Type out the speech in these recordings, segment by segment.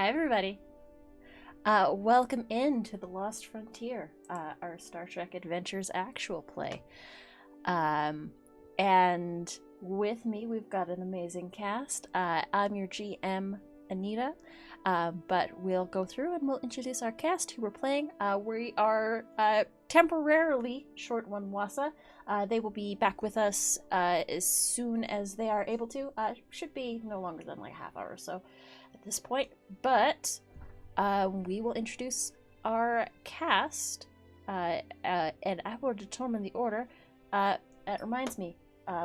Hi, everybody. Welcome into the Lost Frontier, our Star Trek Adventures actual play. And with me, we've got an amazing cast. I'm your GM, Anita, but we'll go through and we'll introduce our cast who we're playing. We are temporarily short one Wasa. They will be back with us as soon as they are able to. Should be no longer than like a half hour or so at this point, but we will introduce our cast, and I will determine the order. It reminds me,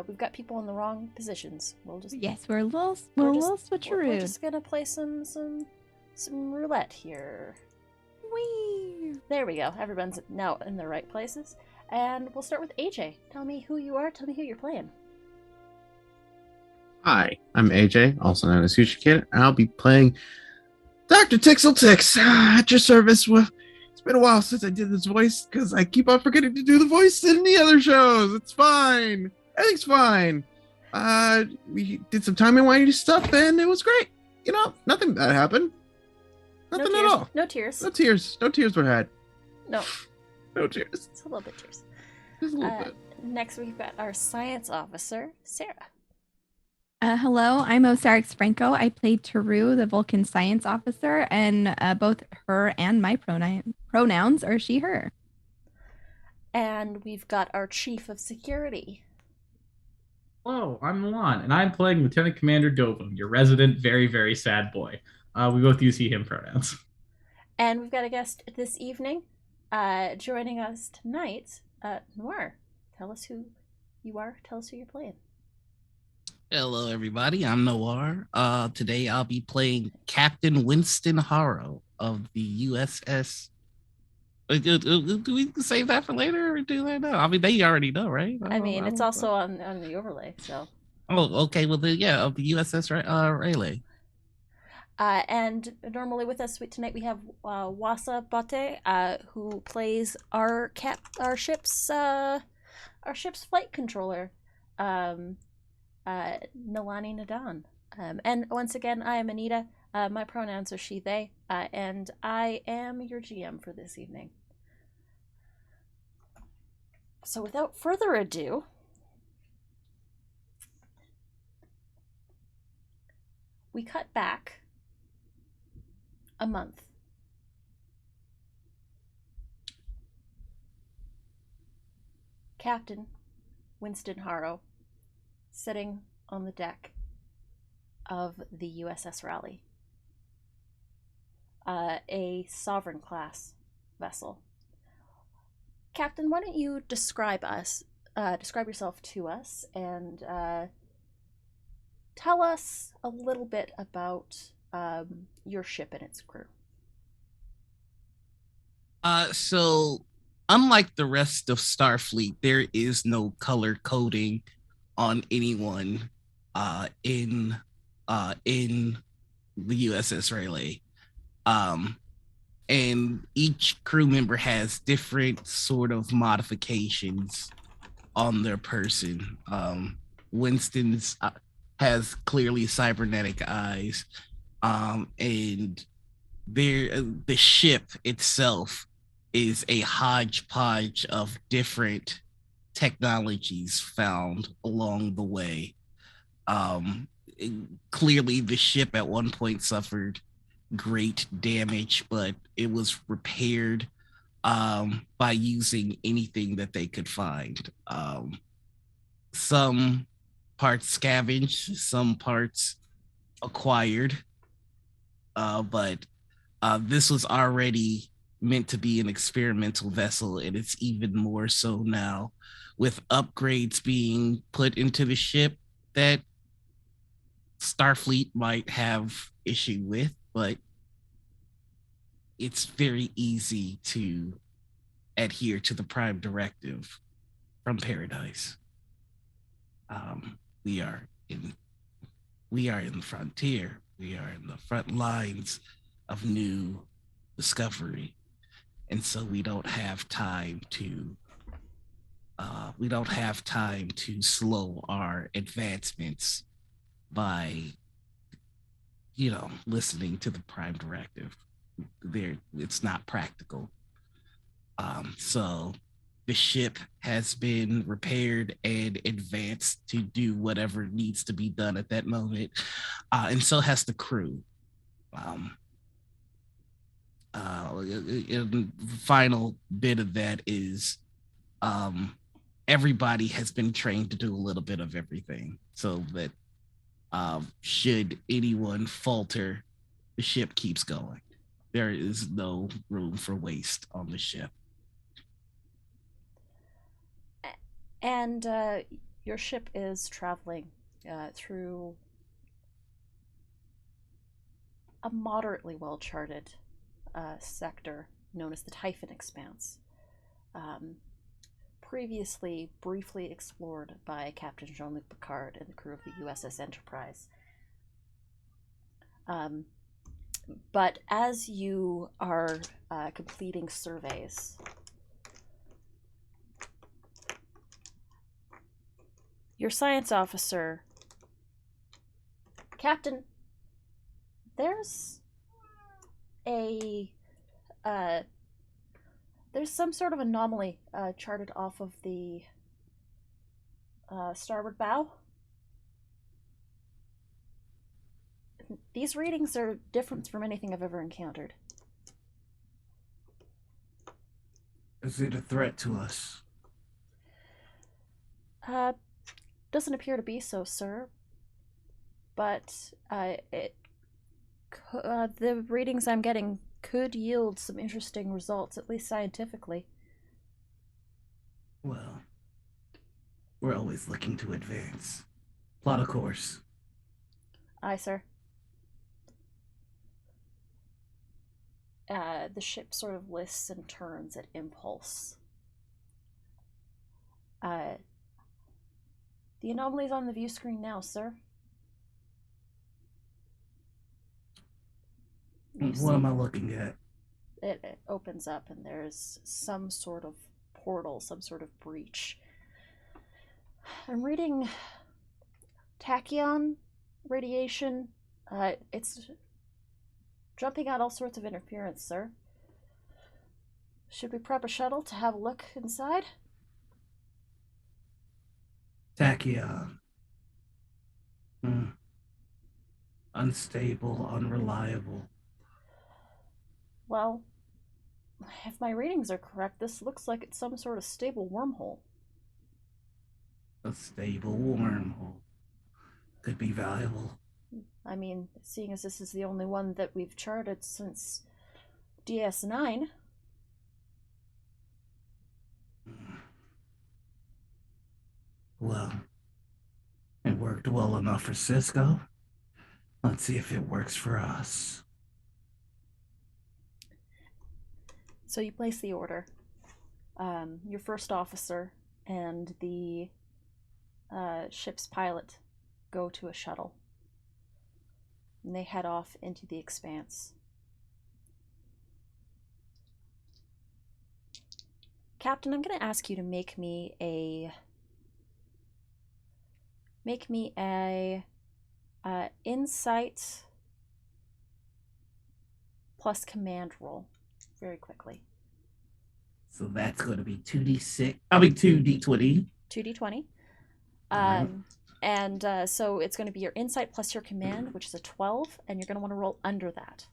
we've got people in the wrong positions. Yes, we're a little switcheroo. We're just gonna play some roulette here. Whee! There we go. Everyone's now in the right places, and we'll start with AJ. Tell me who you are. Tell me who you're playing. Hi, I'm AJ, also known as Future Kid, and I'll be playing Dr. Tixeltix at your service. It's been a while since I did this voice because I keep on forgetting to do the voice in the other shows. It's fine. Everything's fine. We did some timey-wimey stuff, and it was great. You know, nothing bad happened. Nothing at all. No tears. No tears. No tears were had. No. No tears. It's a little bit tears. Just a little bit. Next, we've got our science officer, Sarah. Hello, I'm Osarix Franco. I played Taru, the Vulcan science officer, and both her and my pronouns are she, her. And we've got our chief of security. Hello, I'm Milan, and I'm playing Lieutenant Commander Dovin, your resident very, very sad boy. We both use he, him pronouns. And we've got a guest this evening joining us tonight, Noir. Tell us who you are. Tell us who you're playing. Hello, everybody. I'm Noir. Today I'll be playing Captain Winston Harrow of the USS. Do we save that for later or do that now? I mean, they already know, right? I mean, it's also on the overlay, so. Oh, okay. Well, then, yeah, of the USS Rayleigh. And normally with us tonight we have Wasa Bate, who plays our ship's flight controller. Nalani Nadan. And once again, I am Anita. My pronouns are she, they, and I am your GM for this evening. So without further ado, we cut back a month. Captain Winston Harrow sitting on the deck of the USS Raleigh, a Sovereign class vessel. Captain, why don't you describe yourself to us, and tell us a little bit about your ship and its crew. So unlike the rest of Starfleet, there is no color coding on anyone in the USS Rayleigh. And each crew member has different sort of modifications on their person. Winston's has clearly cybernetic eyes, and the ship itself is a hodgepodge of different technologies found along the way. Clearly, the ship at one point suffered great damage, but it was repaired by using anything that they could find. Some parts scavenged, some parts acquired, but this was already meant to be an experimental vessel, and it's even more so now, with upgrades being put into the ship that Starfleet might have issue with, but it's very easy to adhere to the Prime Directive from Paradise. We are in the frontier. We are in the front lines of new discovery, and so we don't have time to slow our advancements by listening to the prime directive. It's not practical. So the ship has been repaired and advanced to do whatever needs to be done at that moment, and so has the crew. The final bit of that is everybody has been trained to do a little bit of everything, so that should anyone falter, the ship keeps going. There is no room for waste on the ship. And your ship is traveling through a moderately well-charted sector known as the Typhon Expanse, previously briefly explored by Captain Jean-Luc Picard and the crew of the USS Enterprise. But as you are completing surveys, your science officer, Captain, there's some sort of anomaly charted off of the starboard bow. These readings are different from anything I've ever encountered. Is it a threat to us? Doesn't appear to be so, sir. But the readings I'm getting could yield some interesting results, at least scientifically. Well, we're always looking to advance. Plot a course. Aye, sir. The ship sort of lists and turns at impulse. The anomaly's on the view screen now, sir. What am I looking at? It opens up and there's some sort of portal, some sort of breach. I'm reading tachyon radiation. It's jumping out all sorts of interference, sir. Should we prep a shuttle to have a look inside? Tachyon. Unstable, unreliable. Well, if my readings are correct, this looks like it's some sort of stable wormhole. A stable wormhole. Could be valuable. I mean, seeing as this is the only one that we've charted since DS9. Well, it worked well enough for Cisco. Let's see if it works for us. So you place the order. Your first officer and the ship's pilot go to a shuttle. And they head off into the expanse. Captain, I'm going to ask you to make me a insight plus command roll very quickly. So that's going to be 2d6. 2d20. 2d20. Right. And so it's going to be your insight plus your command, which is a 12, and you're going to want to roll under that.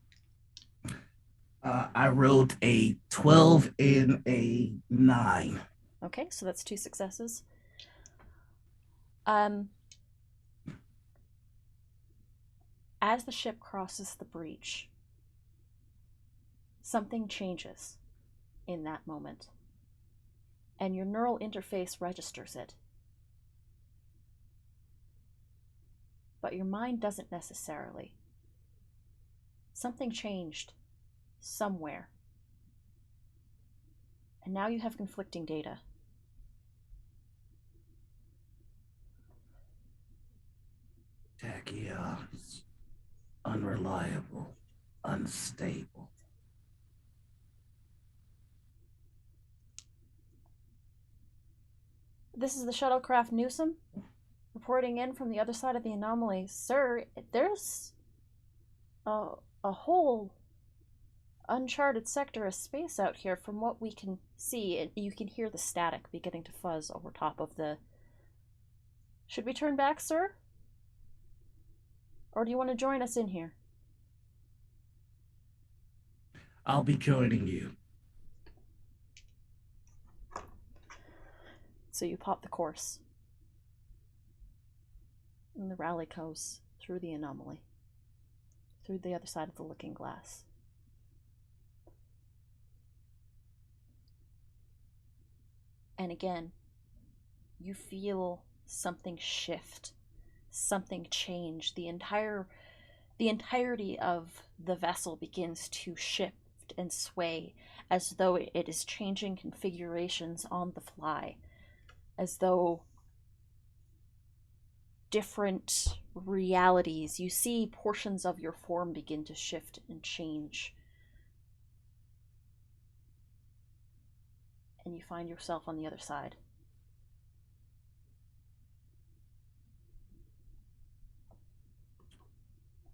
I rolled a 12 and a 9. Okay, so that's 2 successes. As the ship crosses the breach, something changes in that moment, and your neural interface registers it. But your mind doesn't necessarily. Something changed somewhere. And now you have conflicting data. Tachyons. Unreliable. Unstable. This is the shuttlecraft Newsom, reporting in from the other side of the anomaly. Sir, there's a whole uncharted sector of space out here from what we can see, and you can hear the static beginning to fuzz over top of the... Should we turn back, sir? Or do you want to join us in here? I'll be joining you. So you pop the course. And the rally goes through the anomaly. Through the other side of the looking glass. And again, you feel something shift, something change. The entirety of the vessel begins to shift and sway as though it is changing configurations on the fly, as though different realities, you see portions of your form begin to shift and change. And you find yourself on the other side.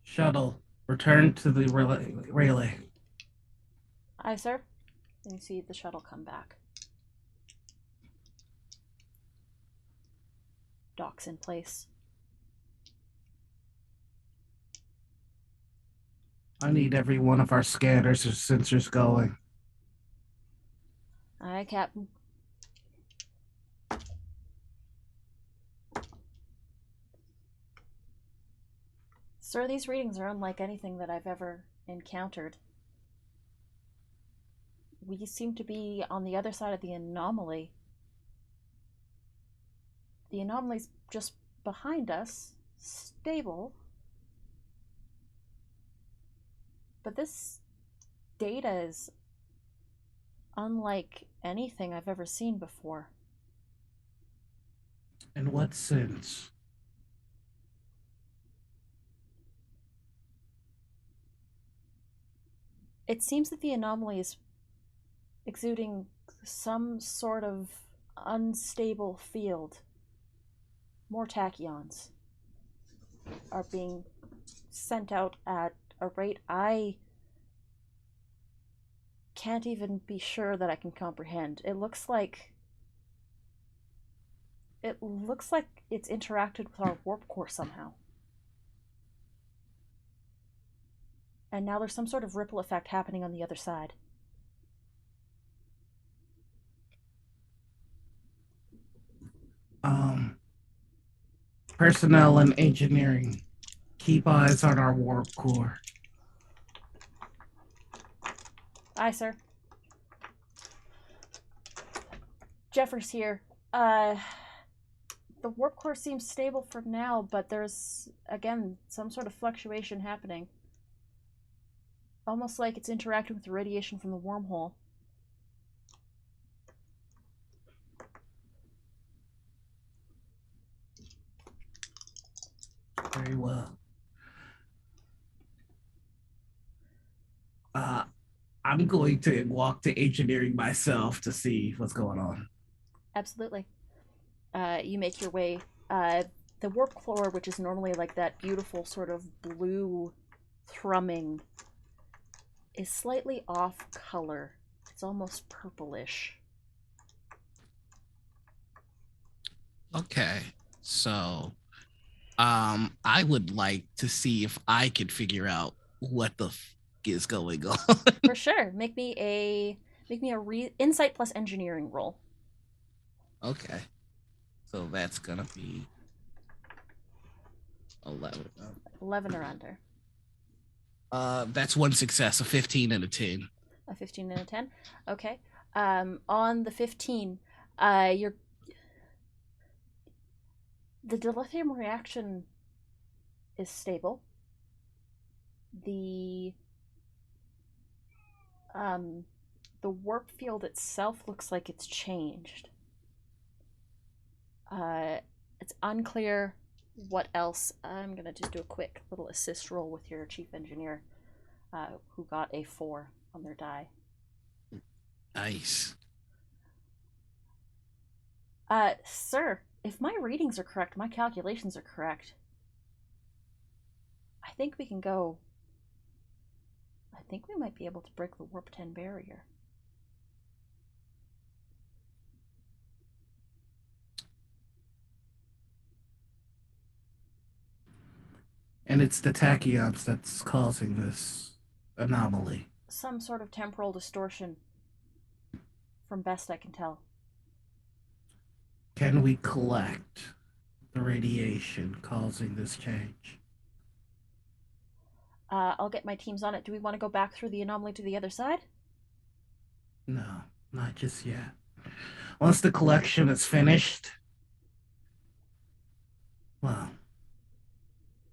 Shuttle, return to the relay. Aye, sir. And you see the shuttle come back. Docks in place. I need every one of our scanners or sensors going. Aye, Captain. Sir, these readings are unlike anything that I've ever encountered. We seem to be on the other side of the anomaly. The anomaly's just behind us, stable. But this data is unlike anything I've ever seen before. In what sense? It seems that the anomaly is exuding some sort of unstable field. More tachyons are being sent out at a rate I can't even be sure that I can comprehend. It looks like it's interacted with our warp core somehow. And now there's some sort of ripple effect happening on the other side. Personnel and engineering, keep eyes on our warp core. Aye, sir. Jeffers here. The warp core seems stable for now, but there's, again, some sort of fluctuation happening. Almost like it's interacting with the radiation from the wormhole. Very well. I'm going to walk to engineering myself to see what's going on. Absolutely. You make your way. The warp core, which is normally like that beautiful sort of blue thrumming, is slightly off color. It's almost purplish. Okay, so I would like to see if I could figure out what the is going on. For sure. Make me a insight plus engineering roll. Okay, so that's gonna be 11. 11 or under. That's one success, a 15 and a 10. A 15 and a 10. Okay. On the 15, the dilithium reaction is stable. The warp field itself looks like it's changed. It's unclear what else. I'm gonna just do a quick little assist roll with your chief engineer, who got a 4 on their die. Nice. Sir, if my readings are correct, my calculations are correct, I think we can go I think we might be able to break the Warp 10 barrier. And it's the tachyons that's causing this anomaly. Some sort of temporal distortion, from best I can tell. Can we collect the radiation causing this change? I'll get my teams on it. Do we want to go back through the anomaly to the other side? No, not just yet. Once the collection is finished, well,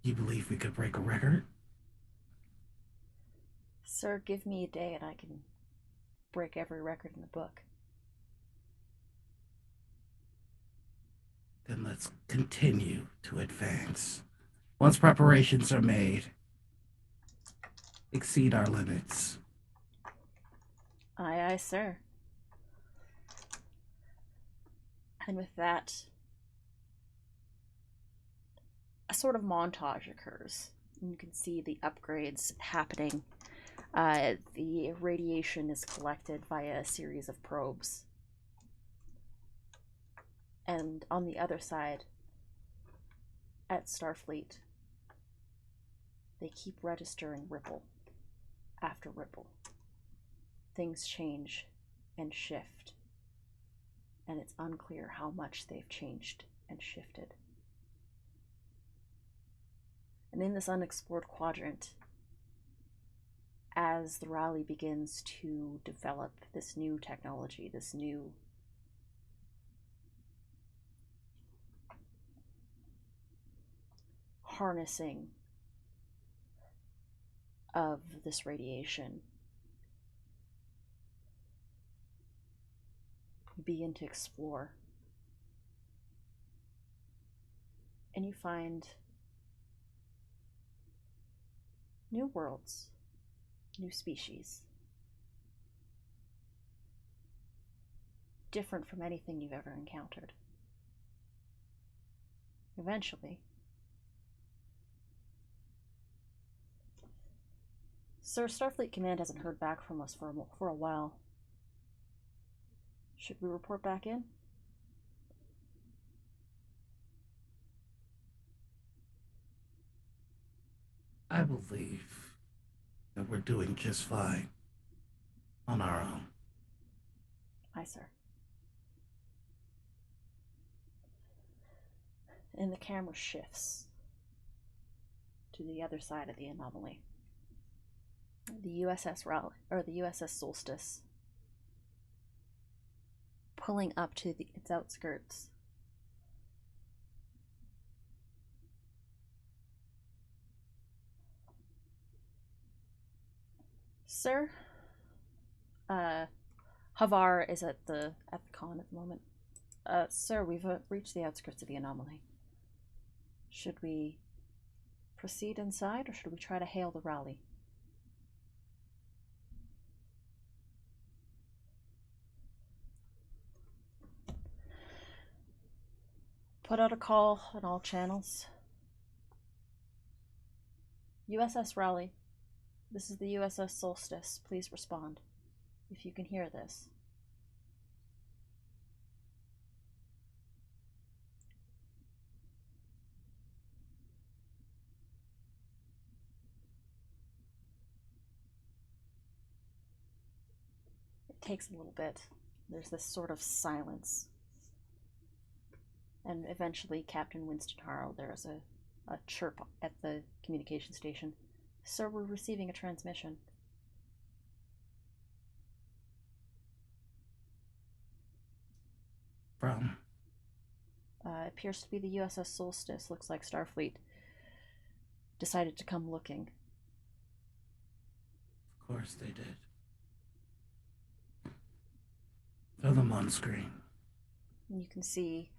you believe we could break a record? Sir, give me a day and I can break every record in the book. Then let's continue to advance. Once preparations are made, exceed our limits. Aye, aye, sir. And with that, a sort of montage occurs. You can see the upgrades happening. The radiation is collected via a series of probes. And on the other side, at Starfleet, they keep registering ripple after ripple. Things change and shift, and it's unclear how much they've changed and shifted. And in this unexplored quadrant, as the Raleigh begins to develop this new technology, this new harnessing of this radiation, you begin to explore. And you find new worlds, new species, different from anything you've ever encountered. Eventually, Sir, Starfleet Command hasn't heard back from us for a while. Should we report back in? I believe that we're doing just fine on our own. Aye, sir. And the camera shifts to the other side of the anomaly. The USS Raleigh, or the USS Solstice, pulling up to its outskirts. Sir, Havar is at the con at the moment. Sir, we've reached the outskirts of the anomaly. Should we proceed inside, or should we try to hail the Raleigh? Put out a call on all channels. USS Raleigh, this is the USS Solstice. Please respond, if you can hear this. It takes a little bit. There's this sort of silence. And eventually, Captain Winston Harrow, there's a chirp at the communication station. Sir, we're receiving a transmission. From? It appears to be the USS Solstice. Looks like Starfleet decided to come looking. Of course they did. Throw them on screen. You can see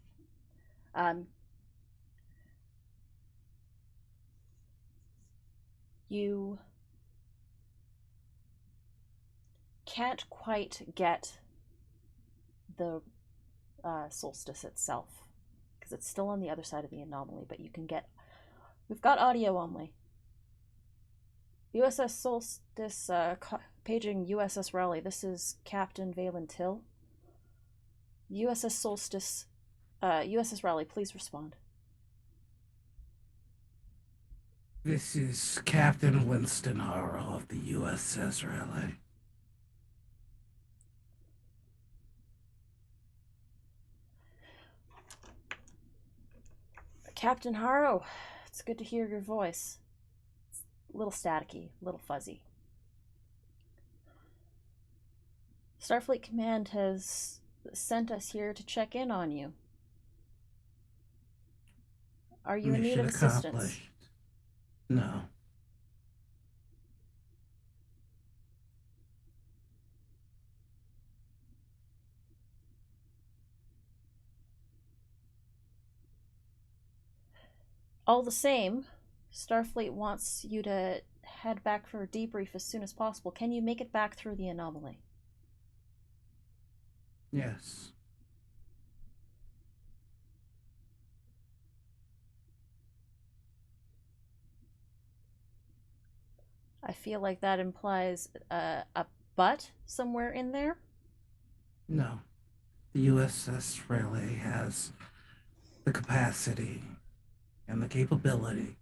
you can't quite get the Solstice itself because it's still on the other side of the anomaly, but you can get, we've got audio only. USS Solstice, paging USS Raleigh. This is Captain Valen Till. USS Solstice, USS Raleigh, please respond. This is Captain Winston Harrow of the USS Raleigh. Captain Harrow, it's good to hear your voice. It's a little staticky, a little fuzzy. Starfleet Command has sent us here to check in on you. Are you in need of assistance? No. All the same, Starfleet wants you to head back for a debrief as soon as possible. Can you make it back through the anomaly? Yes. I feel like that implies a but somewhere in there. No. The USS Raleigh has the capacity and the capability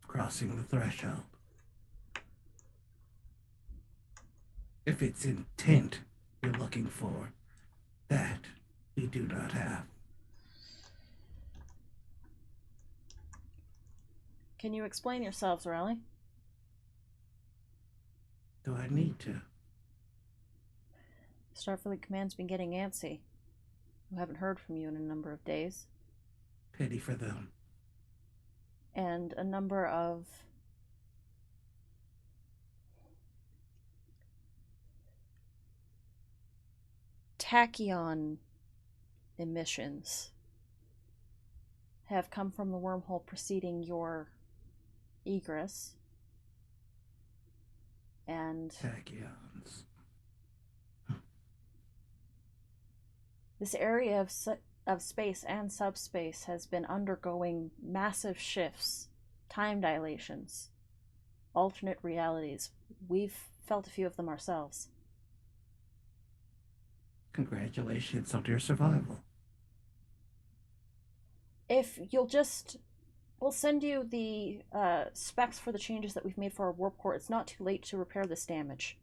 of crossing the threshold. If it's intent you're looking for, that we do not have. Can you explain yourselves, Raleigh? Do I need to? Starfleet Command's been getting antsy. We haven't heard from you in a number of days. Pity for them. And a number of tachyon emissions have come from the wormhole preceding your egress. And Tachyons. this area of space and subspace has been undergoing massive shifts, time dilations, alternate realities. We've felt a few of them ourselves. Congratulations on your survival. If you'll just... We'll send you the specs for the changes that we've made for our warp core. It's not too late to repair this damage.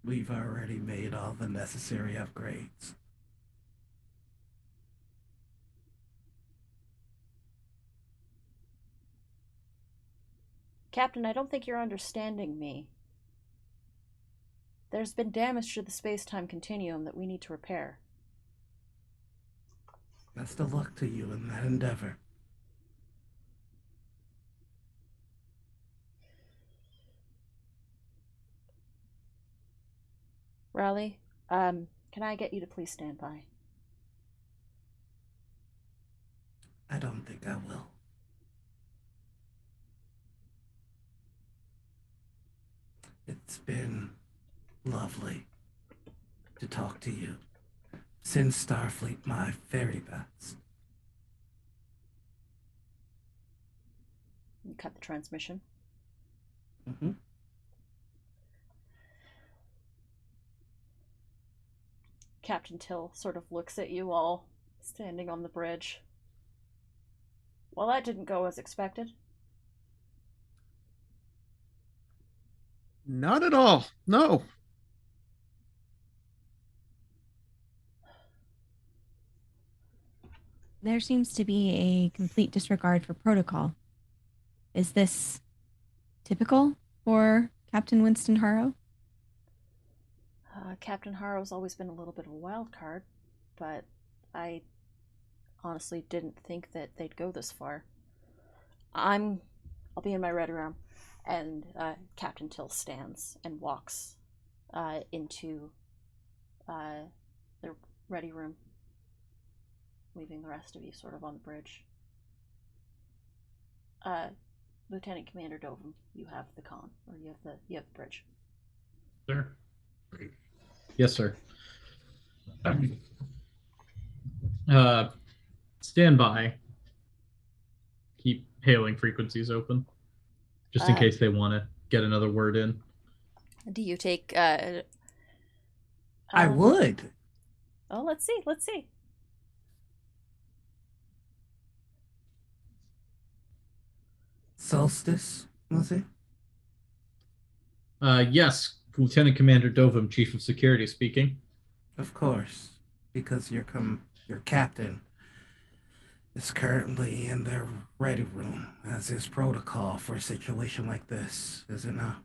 We've already made all the necessary upgrades. Captain, I don't think you're understanding me. There's been damage to the space-time continuum that we need to repair. Best of luck to you in that endeavor. Raleigh, can I get you to please stand by? I don't think I will. It's been lovely to talk to you. Send Starfleet my very best. You cut the transmission. Mm-hmm. Captain Till sort of looks at you all standing on the bridge. Well, that didn't go as expected. Not at all. No. There seems to be a complete disregard for protocol. Is this typical for Captain Winston Harrow? Captain Harrow's always been a little bit of a wild card, but I honestly didn't think that they'd go this far. I'll be in my ready room, and Captain Till stands and walks into the ready room, leaving the rest of you sort of on the bridge. Lieutenant Commander Dovin, you have the con, or you have the bridge. Sir. Yes, sir. Stand by. Keep hailing frequencies open. just in case they want to get another word in. Do you take? I would. Oh, let's see. Let's see. Solstice, was it? Yes, Lieutenant Commander Dovum, Chief of Security speaking. Of course, because your captain is currently in the ready room, as is protocol for a situation like this, is it not?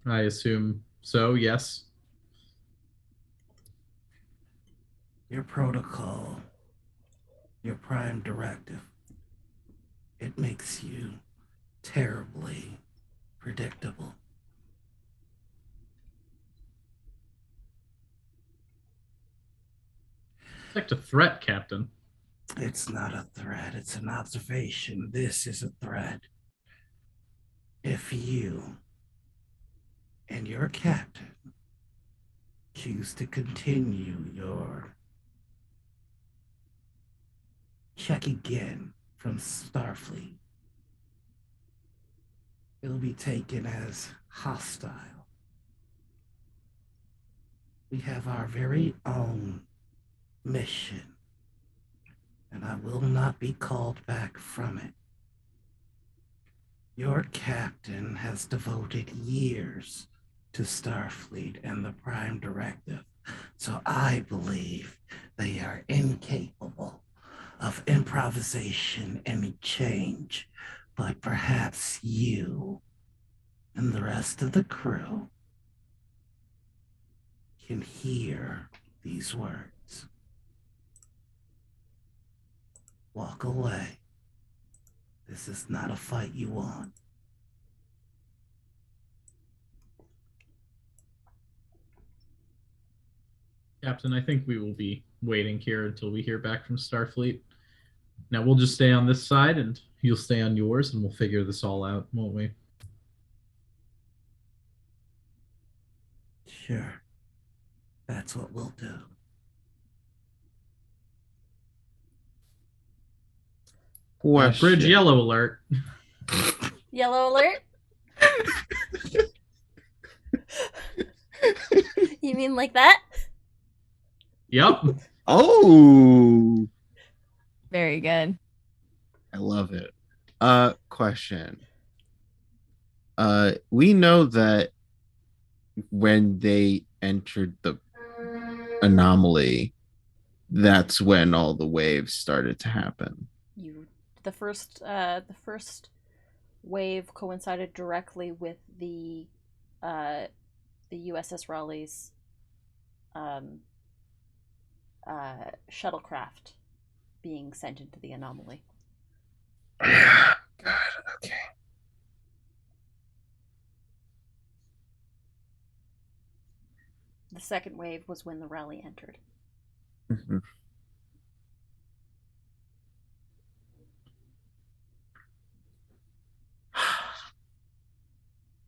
I assume so, yes. Your protocol, your prime directive, it makes you terribly predictable. It's like a threat, Captain. It's not a threat, it's an observation. This is a threat. If you and your captain choose to continue your check again from Starfleet, it'll be taken as hostile. We have our very own mission, and I will not be called back from it. Your captain has devoted years to Starfleet and the Prime Directive, so I believe they are incapable of improvisation and change, but perhaps you and the rest of the crew can hear these words. Walk away. This is not a fight you want. Captain, I think we will be waiting here until we hear back from Starfleet. Now we'll just stay on this side and you'll stay on yours and we'll figure this all out, won't we? Sure. That's what we'll do. Bridge yellow alert. Yellow alert? You mean like that? Yep. Oh, Very good. I love it. Question. We know that when they entered the anomaly, that's when all the waves started to happen. The first wave coincided directly with the USS Raleigh's shuttlecraft being sent into the anomaly. God, okay. The second wave was when the Raleigh entered. Mm-hmm.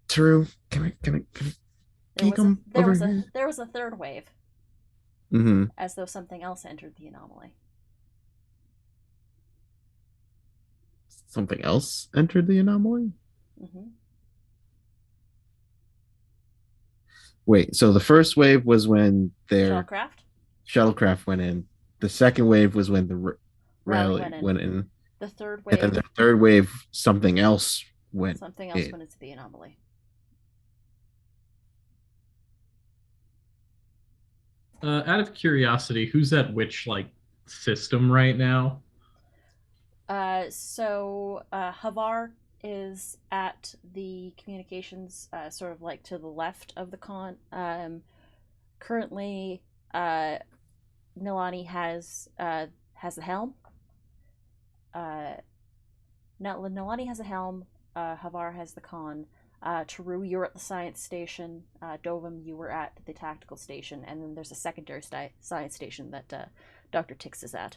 True. Can I come over here? There was a third wave. Mm-hmm. As though something else entered the anomaly. Something else entered the anomaly? Mm-hmm. Wait, so the first wave was when their shuttlecraft went in. The second wave was when the Raleigh went in. The third wave. And then the third wave, something else went went into the anomaly. Out of curiosity, who's at which system right now? So Havar is at the communications, sort of like to the left of the con. Currently, Nilani has the helm. Nilani has a helm. Havar has the con. Taru, you're at the science station. Dovum, you were at the tactical station, and then there's a secondary science station that Dr. Tix is at.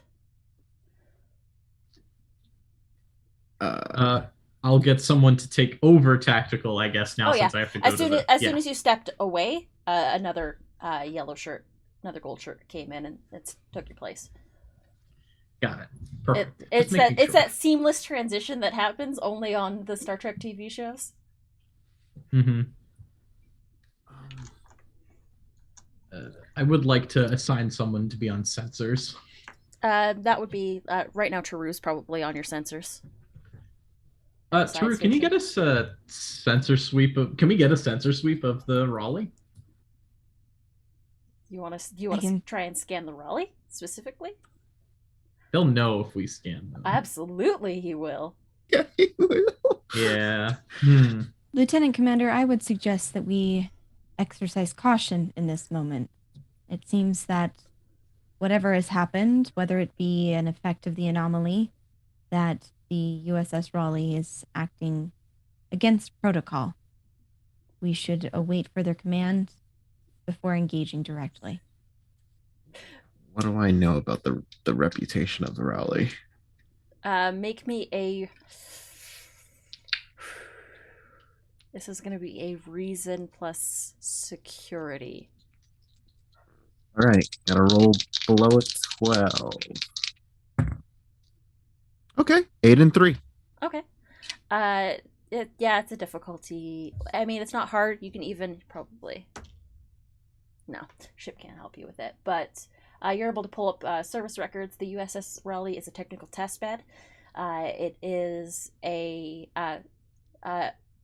I'll get someone to take over tactical, I guess, now since I have to go as soon as you stepped away, another yellow shirt, another gold shirt came in and it took your place. Got it. Perfect. Just It's making that sure. seamless transition that happens only on the Star Trek TV shows. Mm-hmm. I would like to assign someone to be on sensors. That would be right now. Taru's probably on your sensors. Taru, can you get us a sensor sweep of? Can we get a sensor sweep of the Raleigh? You want to try and scan the Raleigh specifically? They'll know if we scan them. Absolutely, he will. Yeah, he will. Yeah. Lieutenant Commander, I would suggest that we exercise caution in this moment. It seems that whatever has happened, whether it be an effect of the anomaly, that the USS Raleigh is acting against protocol. We should await further command before engaging directly. What do I know about the reputation of the Raleigh? Make me a... This is going to be a reason plus security. All right, gotta roll below a 12. Okay, 8 and 3. Okay. It's a difficulty. I mean, it's not hard. You can even probably... No, ship can't help you with it. But you're able to pull up service records. The USS Raleigh is a technical test bed. It is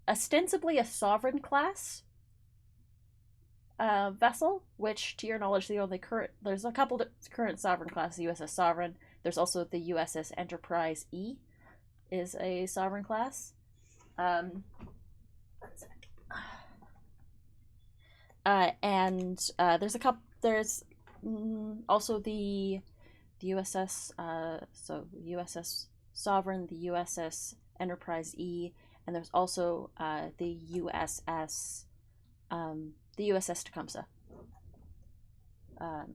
ostensibly a sovereign class vessel, which, to your knowledge, there's a couple of current sovereign classes. USS Sovereign. There's also the USS Enterprise E, is a sovereign class. And there's a couple. There's also the USS. So USS Sovereign, the USS Enterprise E, and there's also the USS Tecumseh.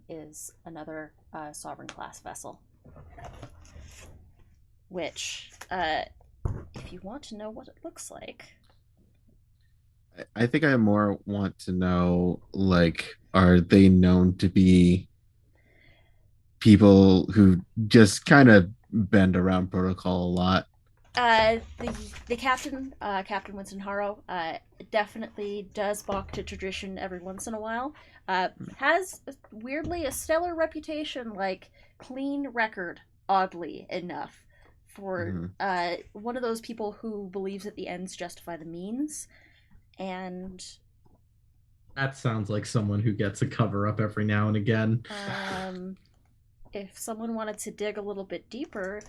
Is another sovereign class vessel. Which, if you want to know what it looks like. I think I more want to know, like, are they known to be people who just kind of bend around protocol a lot? The captain, Captain Winston Harrow, definitely does balk to tradition every once in a while. Has weirdly a stellar reputation, like clean record, oddly enough, for one of those people who believes that the ends justify the means, and that sounds like someone who gets a cover up every now and again. If someone wanted to dig a little bit deeper.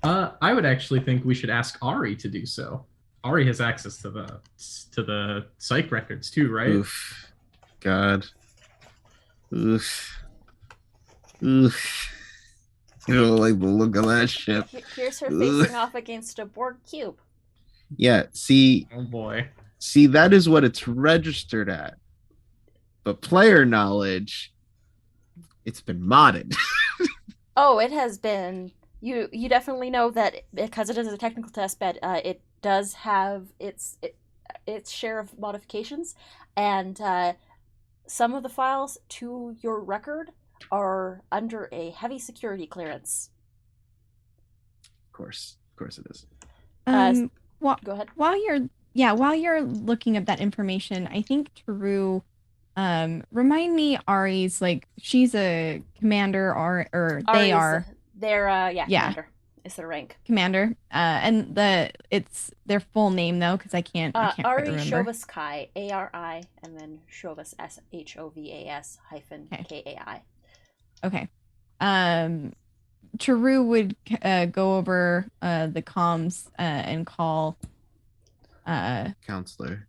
I would actually think we should ask Ari to do so. Ari has access to the psych records too, right? Oof. God. Oof. Oof. You don't like the look of that ship. Here's her facing off against a Borg cube. Yeah, see. Oh boy. See, that is what it's registered at. But player knowledge, it's been modded. Oh, it has been. You definitely know that because it is a technical test bed, it does have its share of modifications, and some of the files to your record are under a heavy security clearance. Of course it is. Go ahead. While you're looking up that information, I think Taru, remind me Ari's, like, she's a commander, or they are. They're commander is their rank. Commander. And it's their full name though, because I can't Ari remember. Shovas Kai, Ari, and then Shovas SHOVAS -KAI. Okay. Taru would go over the comms and call Counselor.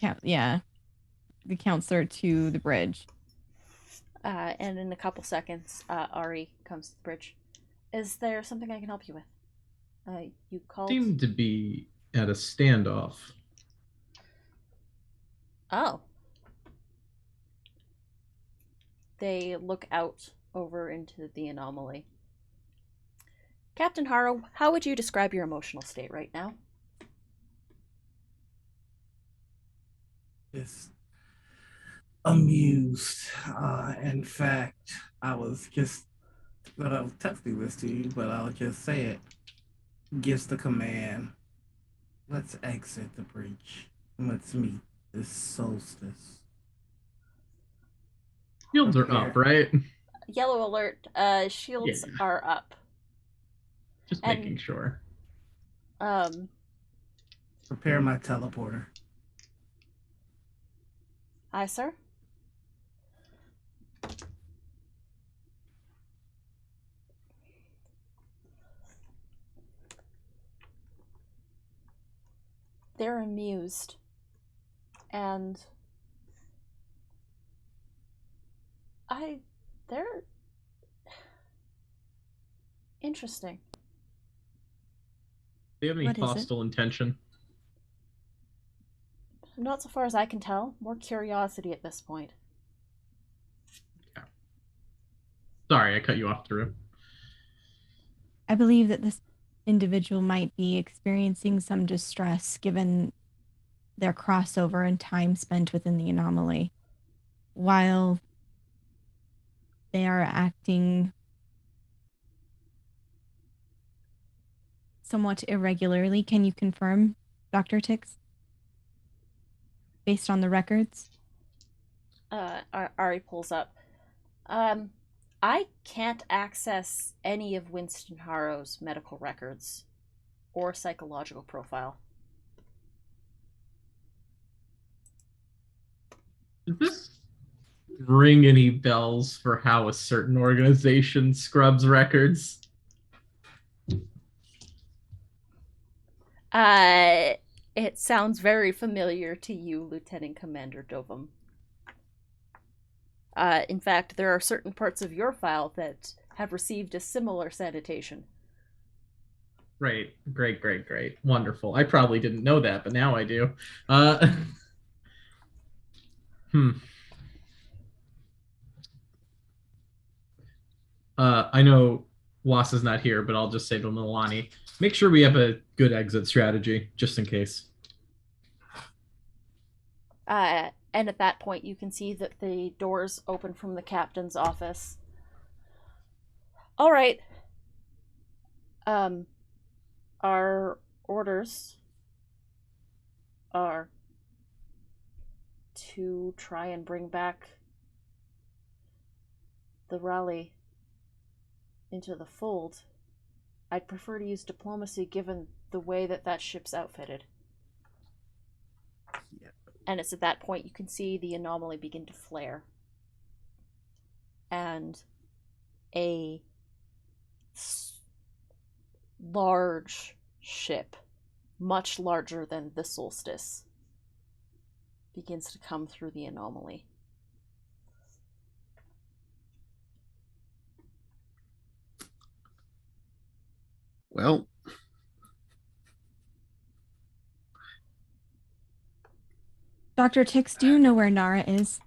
The counselor to the bridge. And in a couple seconds, Ari comes to the bridge. Is there something I can help you with? You called? Seemed to be at a standoff. Oh. They look out over into the anomaly. Captain Harrow, how would you describe your emotional state right now? Just amused. In fact, I was just gonna texting this to you, but I'll just say it. Gives the command. Let's exit the breach. Let's meet this solstice. Shields are up, right? Yellow alert. Shields Yeah. are up. Just And- making sure. Prepare my teleporter. Aye, sir. They're amused. And they're interesting. Do you have any What is it? hostile intention? Not so far as I can tell. More curiosity at this point. Sorry, I cut you off, Drew. I believe that this individual might be experiencing some distress given their crossover and time spent within the anomaly. While they are acting somewhat irregularly, can you confirm, Dr. Tix? Based on the records? Ari pulls up. I can't access any of Winston Harrow's medical records or psychological profile. Does this ring any bells for how a certain organization scrubs records? It sounds very familiar to you, Lieutenant Commander Dovum. In fact, there are certain parts of your file that have received a similar sanitation. Great. Wonderful. I probably didn't know that, but now I do. I know Was is not here, but I'll just say to Milani, make sure we have a good exit strategy, just in case. And at that point, you can see that the doors open from the captain's office. All right. Our orders are to try and bring back the rally into the fold. I'd prefer to use diplomacy given the way that ship's outfitted. Yeah. And it's at that point you can see the anomaly begin to flare. And a large ship, much larger than the solstice, begins to come through the anomaly. Well, Dr. Tix, do you know where Nara is?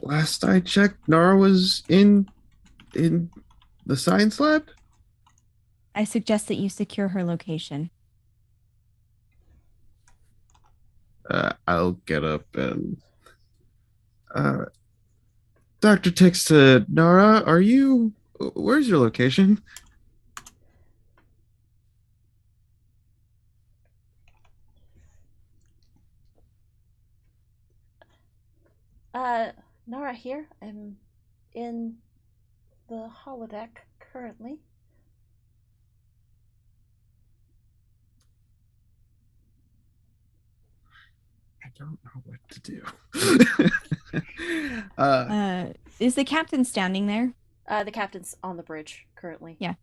last I checked, Nara was in the science lab. I suggest that you secure her location. I'll get up and Dr. Tix, Nara, where's your location? Nara here. I'm in the holodeck currently. I don't know what to do. Is the captain standing there? The captain's on the bridge currently. Yeah.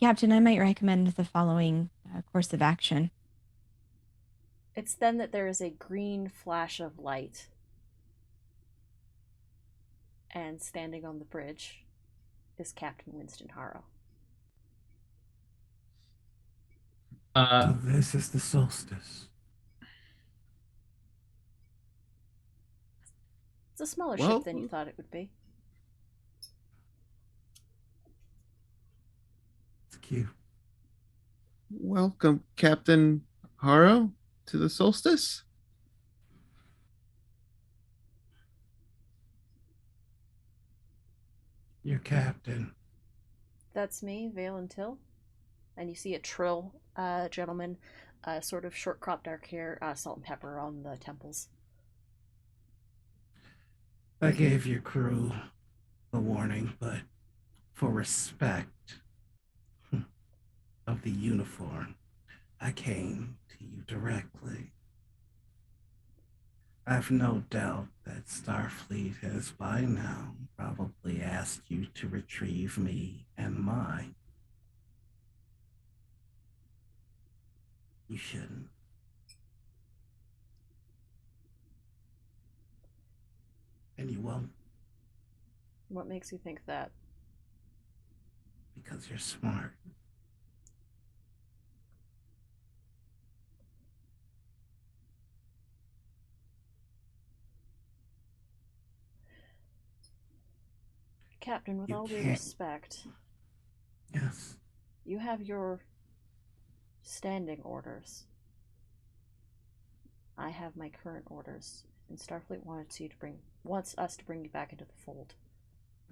Captain, I might recommend the following course of action. It's then that there is a green flash of light. And standing on the bridge is Captain Winston Harrow. So this is the solstice. It's a smaller Well- ship than you thought it would be. It's cute. Welcome, Captain Harrow, to the solstice. Your captain. That's me, Vale and Till. And you see a Trill gentleman, sort of short crop, dark hair, salt and pepper on the temples. I gave your crew a warning, but for respect of the uniform, I came to you directly. I've no doubt that Starfleet has by now probably asked you to retrieve me and mine. You shouldn't. And you won't, What makes you think that? because you're smart. Captain, with You all due can't- respect, Yes. you have your standing orders. I have my current orders, and Starfleet wants us to bring you back into the fold.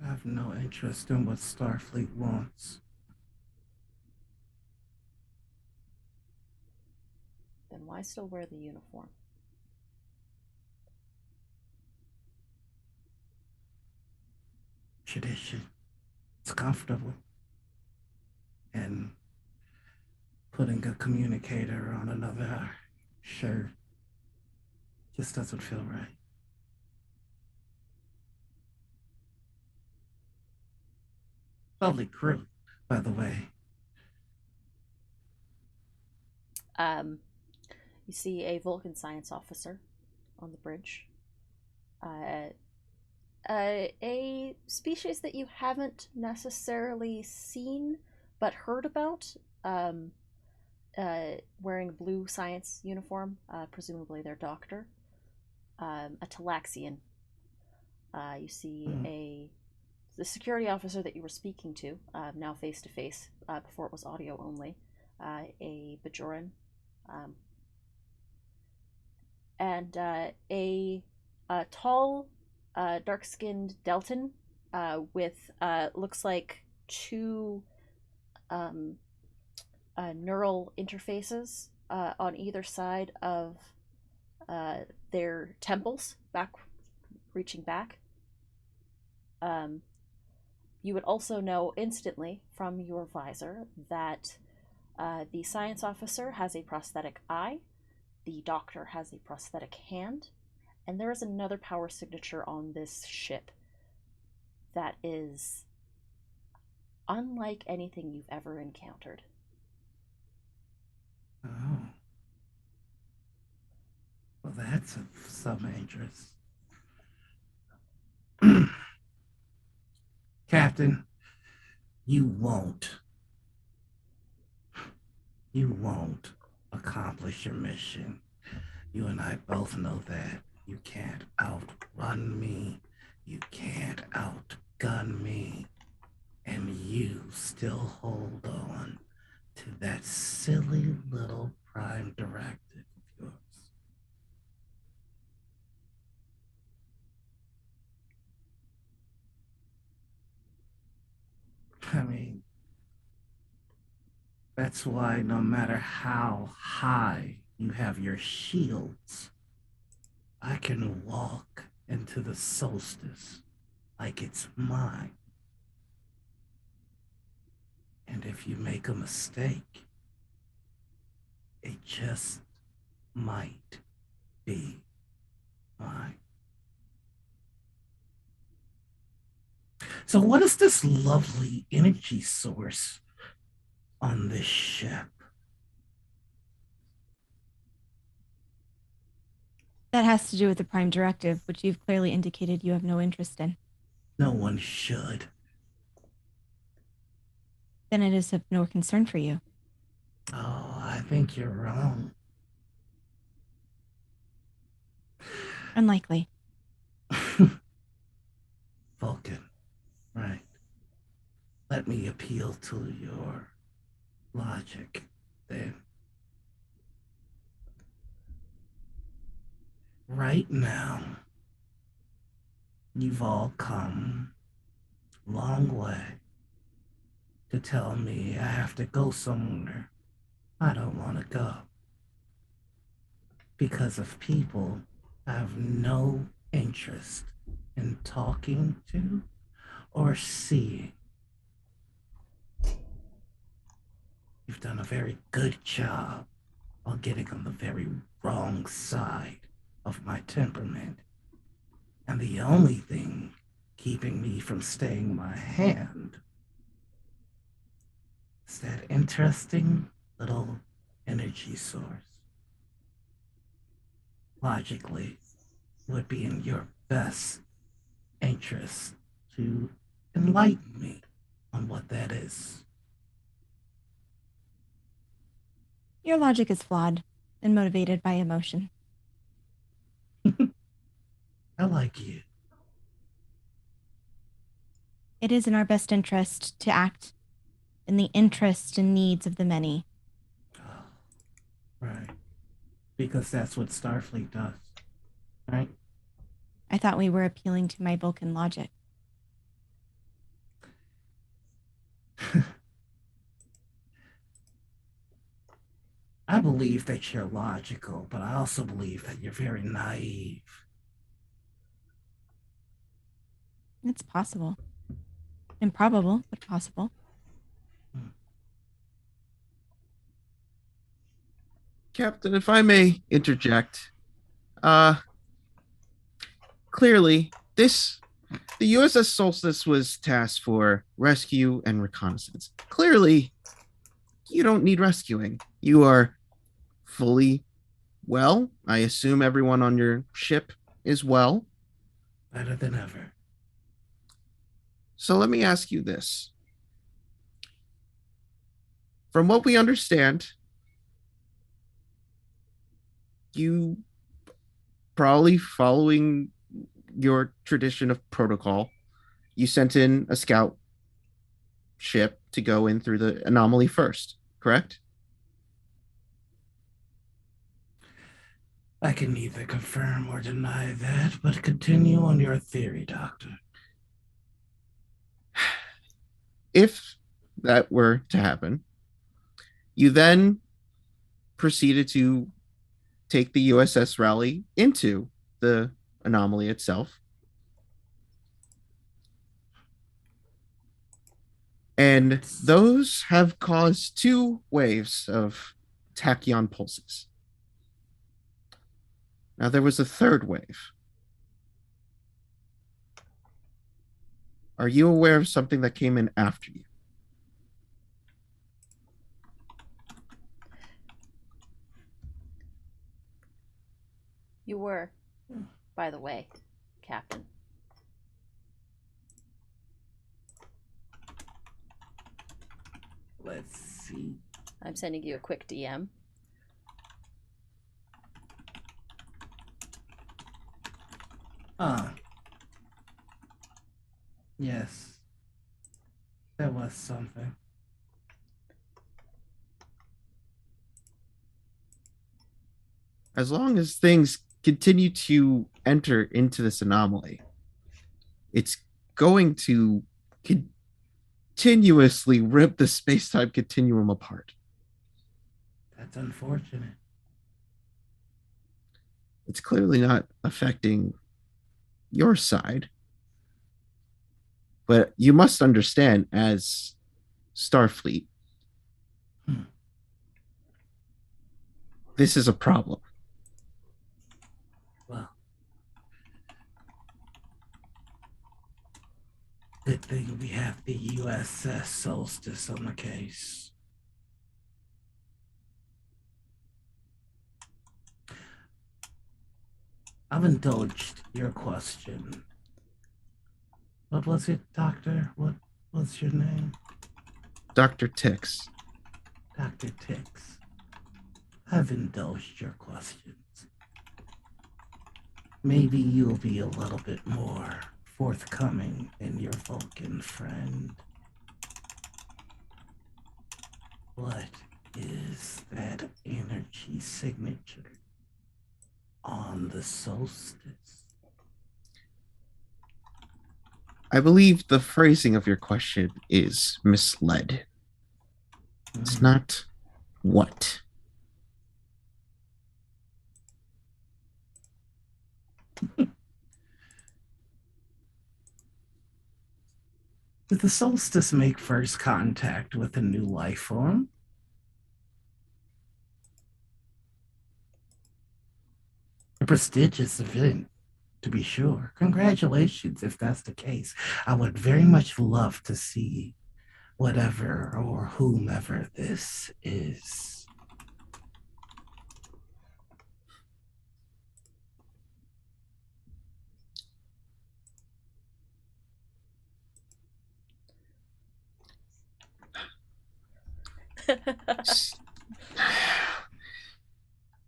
I have no interest in what Starfleet wants. Then why still wear the uniform? Tradition. It's comfortable. And putting a communicator on another shirt just doesn't feel right. Lovely crew, by the way. You see a Vulcan science officer on the bridge. A species that you haven't necessarily seen but heard about, wearing a blue science uniform, presumably their doctor, a Talaxian. You see the security officer that you were speaking to, now face to face, before it was audio only, a Bajoran, and a tall, dark-skinned Deltan with looks like two neural interfaces on either side of their temples, reaching back. You would also know instantly from your visor that the science officer has a prosthetic eye, the doctor has a prosthetic hand, and there is another power signature on this ship that is unlike anything you've ever encountered. Oh. Well, that's of some interest. Captain, you won't accomplish your mission. You and I both know that. You can't outrun me. You can't outgun me. And you still hold on to that silly little prime directive of yours. I mean, that's why no matter how high you have your shields, I can walk into the solstice like it's mine. And if you make a mistake, it just might be mine. So, what is this lovely energy source on this ship? That has to do with the Prime Directive, which you've clearly indicated you have no interest in. No one should. Then it is of no concern for you. Oh, I think you're wrong. Unlikely. Vulcan, right. Let me appeal to your logic then. Right now, you've all come long way to tell me I have to go somewhere I don't want to go because of people I have no interest in talking to or seeing. You've done a very good job on getting on the very wrong side of my temperament. And the only thing keeping me from staying my hand is that interesting little energy source. Logically, it would be in your best interest to enlighten me on what that is. Your logic is flawed and motivated by emotion. I like you. It is in our best interest to act in the interest and needs of the many. Right. Because that's what Starfleet does. Right? I thought we were appealing to my Vulcan logic. I believe that you're logical, but I also believe that you're very naive. It's possible. Improbable, but possible. Captain, if I may interject, clearly the USS Solstice was tasked for rescue and reconnaissance. Clearly, you don't need rescuing. You are fully well. I assume everyone on your ship is well. Better than ever. So let me ask you this. From what we understand, you probably following your tradition of protocol, you sent in a scout ship to go in through the anomaly first, correct? I can neither confirm or deny that, but continue on your theory, Doctor. If that were to happen, you then proceeded to take the USS Raleigh into the anomaly itself. And those have caused 2 waves of tachyon pulses. Now, there was a 3rd wave. Are you aware of something that came in after you? You were, by the way, Captain. Let's see. I'm sending you a quick DM. Yes. There was something. As long as things continue to enter into this anomaly, it's going to continuously rip the space-time continuum apart. That's unfortunate. It's clearly not affecting your side. But you must understand, as Starfleet, this is a problem. Well, good thing we have the USS Solstice on the case. I've indulged your question. What was it, Doctor? What was your name? Dr. Tix. Dr. Tix. I've indulged your questions. Maybe you'll be a little bit more forthcoming than your Vulcan friend. What is that energy signature on the solstice? I believe the phrasing of your question is misled. It's not what. Did the solstice make first contact with a new life form? A prestigious event, to be sure. Congratulations if that's the case. I would very much love to see whatever or whomever this is.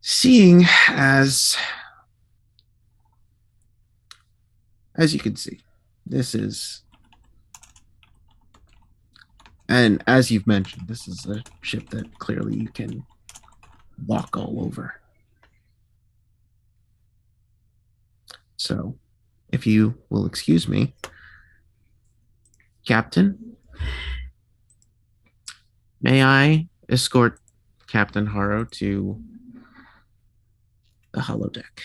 Seeing as you can see, this is, and as you've mentioned, this is a ship that clearly you can walk all over. So, if you will excuse me, Captain, may I escort Captain Harrow to the holodeck?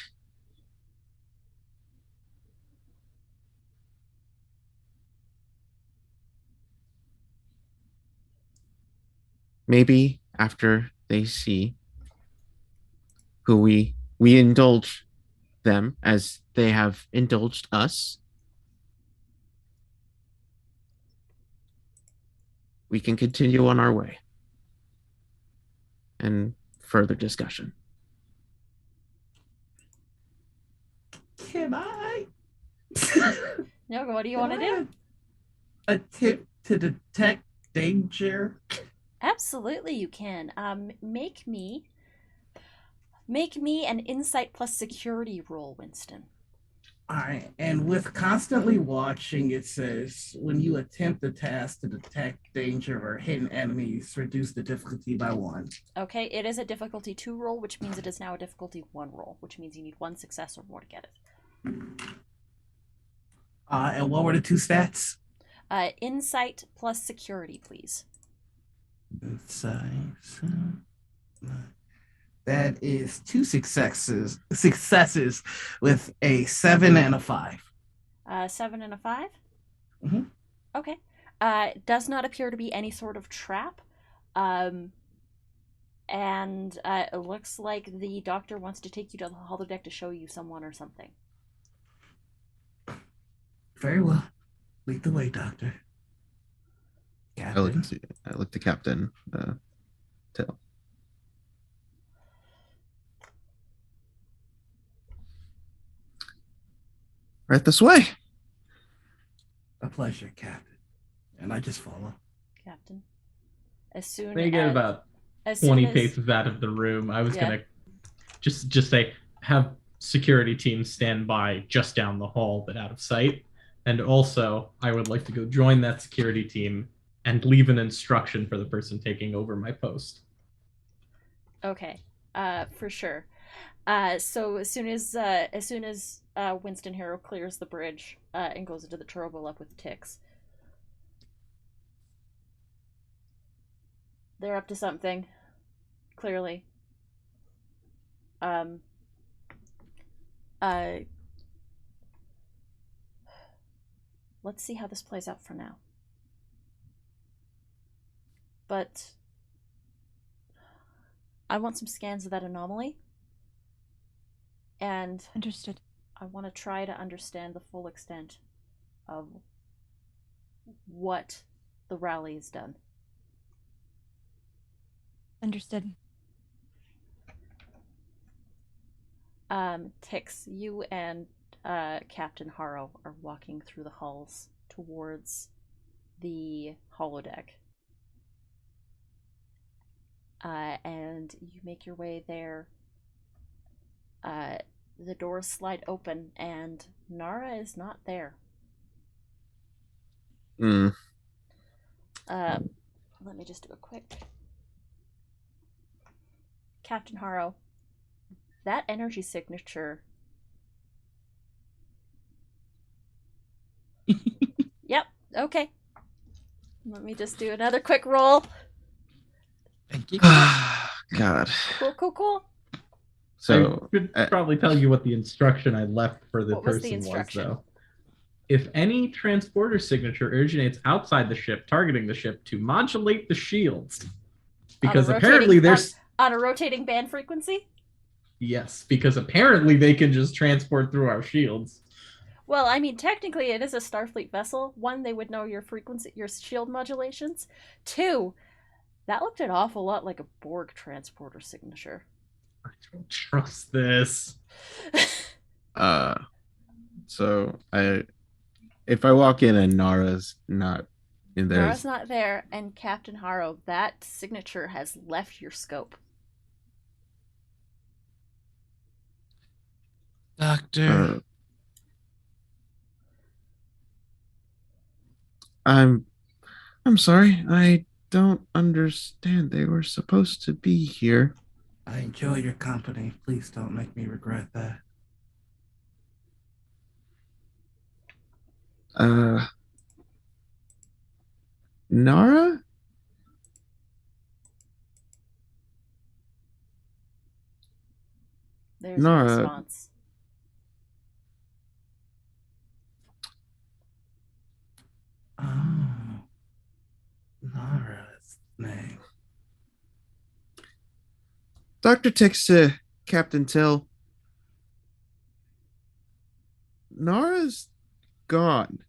Maybe after they see who we indulge them as they have indulged us, we can continue on our way and further discussion. Can I? No, what do you want to do? Attempt to detect danger. Absolutely, you can. Make me an insight plus security roll, Winston. All right, and with constantly watching, it says when you attempt the task to detect danger or hidden enemies, reduce the difficulty by 1. Okay, it is a difficulty 2 roll, which means it is now a difficulty 1 roll, which means you need 1 success or more to get it. And what were the 2 stats? Insight plus security, please. Insight. That is 2 successes with a 7 and a 5. 7 and a 5? Mhm. Okay. Does not appear to be any sort of trap. And it looks like the doctor wants to take you to the holodeck to show you someone or something. Very well. Lead the way, Doctor. I Captain. look to Captain Till. Right this way. A pleasure, Captain. And I just follow. Captain. As soon They get as about as 20 soon as, paces out of the room. I was Yeah. gonna just say have security teams stand by just down the hall but out of sight. And also, I would like to go join that security team and leave an instruction for the person taking over my post. Okay, for sure. So as soon as Winston Harrow clears the bridge and goes into the turbo up with Tix, they're up to something. Clearly. Let's see how this plays out for now. But I want some scans of that anomaly. And Understood. I want to try to understand the full extent of what the rally has done. Understood. Tix, you and Captain Harrow are walking through the halls towards the holodeck. And you make your way there. The doors slide open, and Nara is not there. Mm. Let me just do a quick. Captain Harrow, that energy signature. Okay. Let me just do another quick roll. Thank you. God. Cool. So I should probably tell you what the instruction I left for the What was person the was, instruction? though. If any transporter signature originates outside the ship, targeting the ship to modulate the shields. Because apparently there's... On a rotating band frequency? Yes, because apparently they can just transport through our shields. Well, I mean, technically it is a Starfleet vessel. One, they would know your frequency, your shield modulations. Two, that looked an awful lot like a Borg transporter signature. I don't trust this. So if I walk in and Nara's not in there, Nara's not there, and Captain Harrow, that signature has left your scope. Doctor. I'm sorry. I don't understand. They were supposed to be here. I enjoy your company. Please don't make me regret that. Nara? There's Nara. no response. Oh. Nara's name. Dr. Tix to Captain Till. Nara's gone.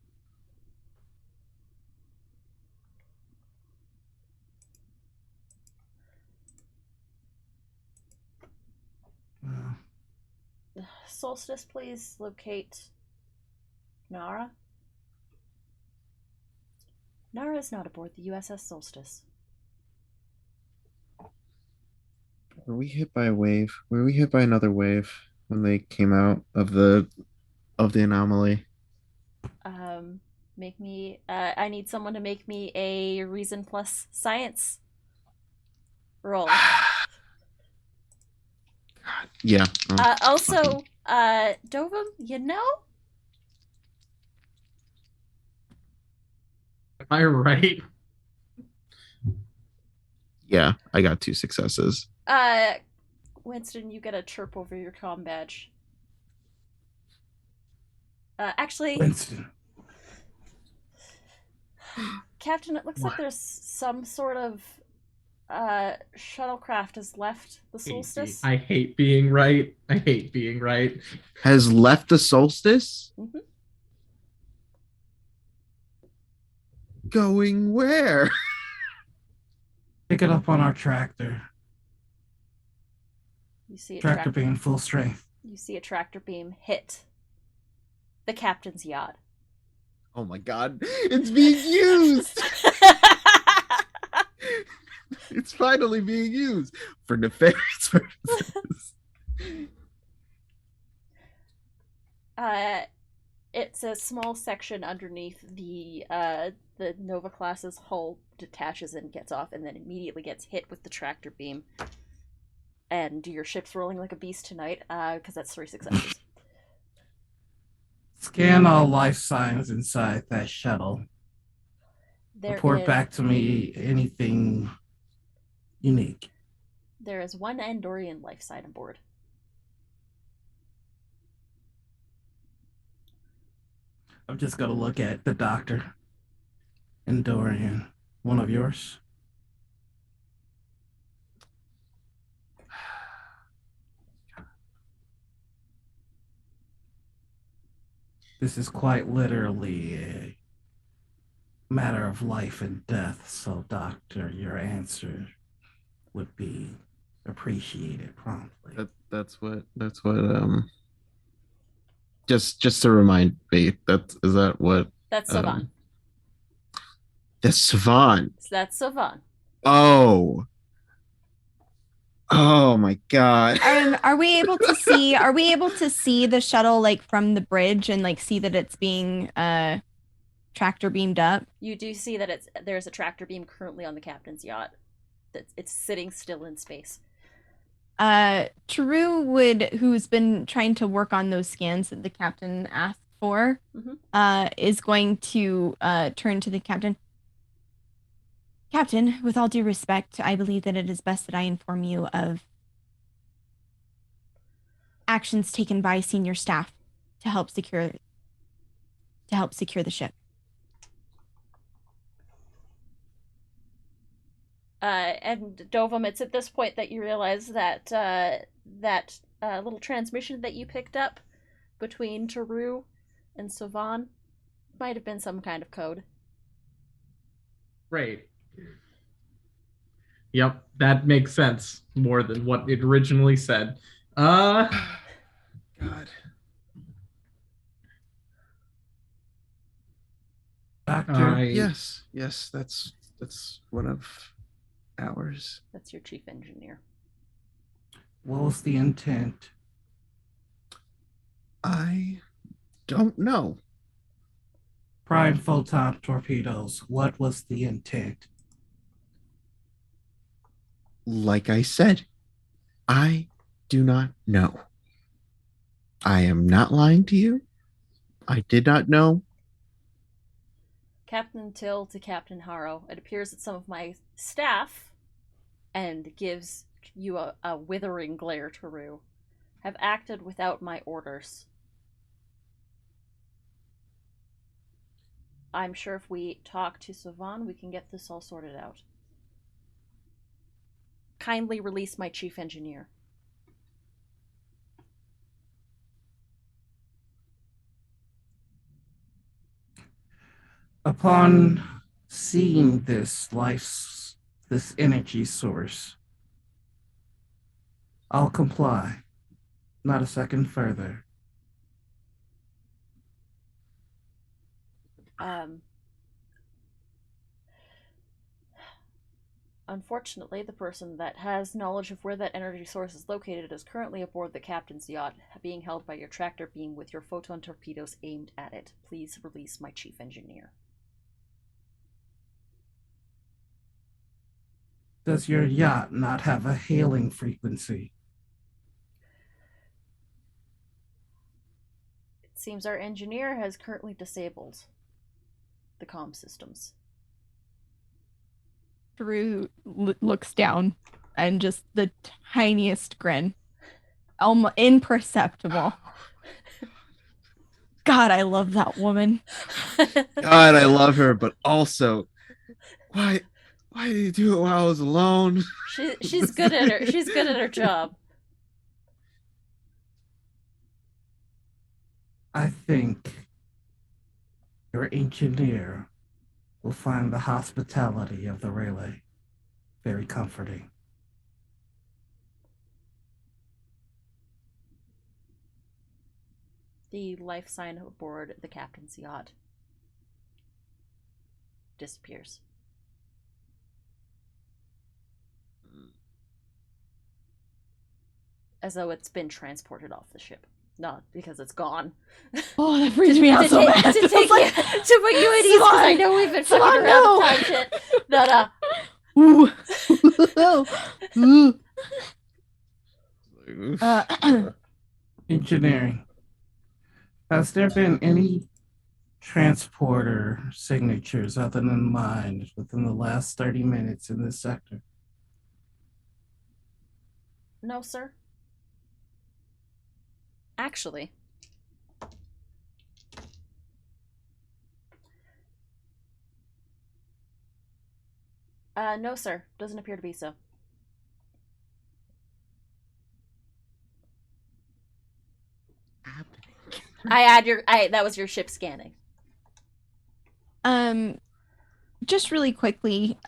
Well, Solstice, please locate Nara. Nara is not aboard the USS Solstice. Were we hit by a wave? Were we hit by another wave when they came out of the anomaly? Make me. I need someone to make me a reason plus science roll. Yeah. Also, Dovum, you know? Am I right? Yeah, I got 2 successes. Winston, you get a chirp over your comm badge. Actually, Winston. Captain, it looks like What? there's some sort of shuttlecraft has left the Solstice. I hate being right. I hate being right. Has left the solstice? Mm-hmm. Going where? Pick it up on our tractor. You see a Tractor beam full strength. You see a tractor beam hit the captain's yacht. Oh my god, it's being used! It's finally being used for nefarious purposes. It's a small section underneath the Nova class's hull detaches and gets off, and then immediately gets hit with the tractor beam. And your ship's rolling like a beast tonight, because that's 3 successes. Scan all life signs inside that shuttle. Report back to me anything unique. There is 1 Andorian life sign aboard. I'm just gonna look at the doctor. Andorian. One of yours? This is quite literally a matter of life and death, so doctor, your answer would be appreciated promptly. That's what just to remind me, that's what That's Savan. That's Savan. That's Savan. Oh my god. Are we able to see the shuttle like from the bridge and like see that it's being tractor beamed up? You do see that there's a tractor beam currently on the captain's yacht. That it's sitting still in space. Taru who's been trying to work on those scans that the captain asked 4 Mhm. is going to turn to the captain. Captain, with all due respect, I believe that it is best that I inform you of actions taken by senior staff to help secure the ship. And Dovum, it's at this point that you realize that that little transmission that you picked up between Taru and Savan might have been some kind of code. Right. Yep, that makes sense more than what it originally said. God. Doctor, Yes, that's one of ours. That's your chief engineer. what was the intent? I don't know. Prime photon torpedoes. What was the intent? Like I said, I do not know. I am not lying to you. I did not know. Captain Till to Captain Harrow. It appears that some of my staff, and gives you a withering glare, Taru, have acted without my orders. I'm sure if we talk to Savan, we can get this all sorted out. Kindly release my chief engineer. Upon seeing this energy source, I'll comply. Not a second further. Unfortunately, the person that has knowledge of where that energy source is located is currently aboard the captain's yacht, being held by your tractor beam with your photon torpedoes aimed at it. Please release my chief engineer. Does your yacht not have a hailing frequency? It seems our engineer has currently disabled the comm systems. Drew looks down and just the tiniest grin, almost imperceptible. God, I love that woman. God, I love her, but also, why did you do it while I was alone? She's good at her. She's good at her job. I think your engineer will find the hospitality of the relay very comforting. The life sign aboard the captain's yacht disappears. As though it's been transported off the ship. Not because it's gone. Oh, that freaks me out so bad. To put you at ease, because I know we've been fucking around with time shit. No. Ooh. Engineering. Has there been any transporter signatures other than mine within the last 30 minutes in this sector? No, sir. Actually, no, sir. Doesn't appear to be so. That was your ship scanning. Just really quickly,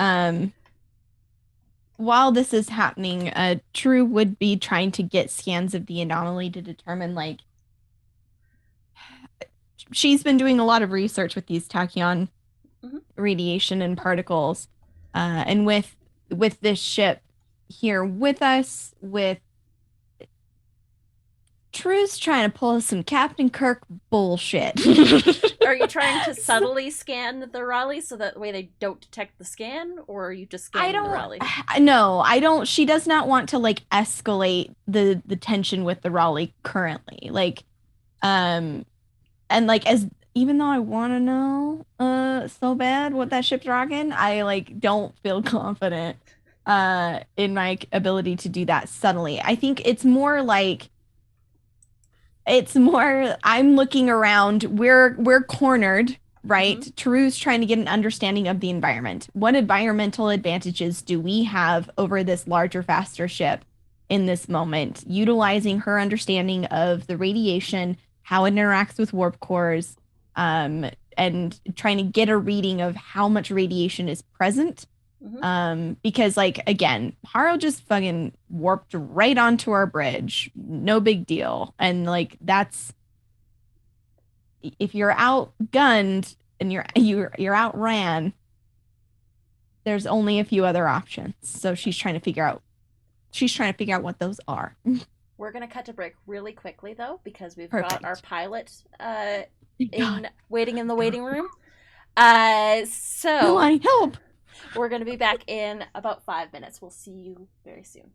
while this is happening, True would be trying to get scans of the anomaly to determine, like, she's been doing a lot of research with these tachyon radiation and particles, and with this ship here with us, with True's trying to pull some Captain Kirk bullshit. Are you trying to subtly scan the Raleigh so that way they don't detect the scan, or are you just scanning the Raleigh? No, I don't. She does not want to, like, escalate the tension with the Raleigh currently. Like, and like as even though I want to know so bad what that ship's rocking, I like don't feel confident in my ability to do that subtly. I think it's more I'm looking around. We're cornered, right? Taru's trying to get an understanding of the environment. What environmental advantages do we have over this larger, faster ship in this moment? Utilizing her understanding of the radiation, how it interacts with warp cores, and trying to get a reading of how much radiation is present. Because like again, Haro just fucking warped right onto our bridge. No big deal. And like that's if you're outgunned and you're outran, there's only a few other options. So she's trying to figure out what those are. We're gonna cut to break really quickly though, because we've Perfect. got our pilot God. waiting in the waiting room. No, So I help. we're gonna be back in about 5 minutes. We'll see you very soon.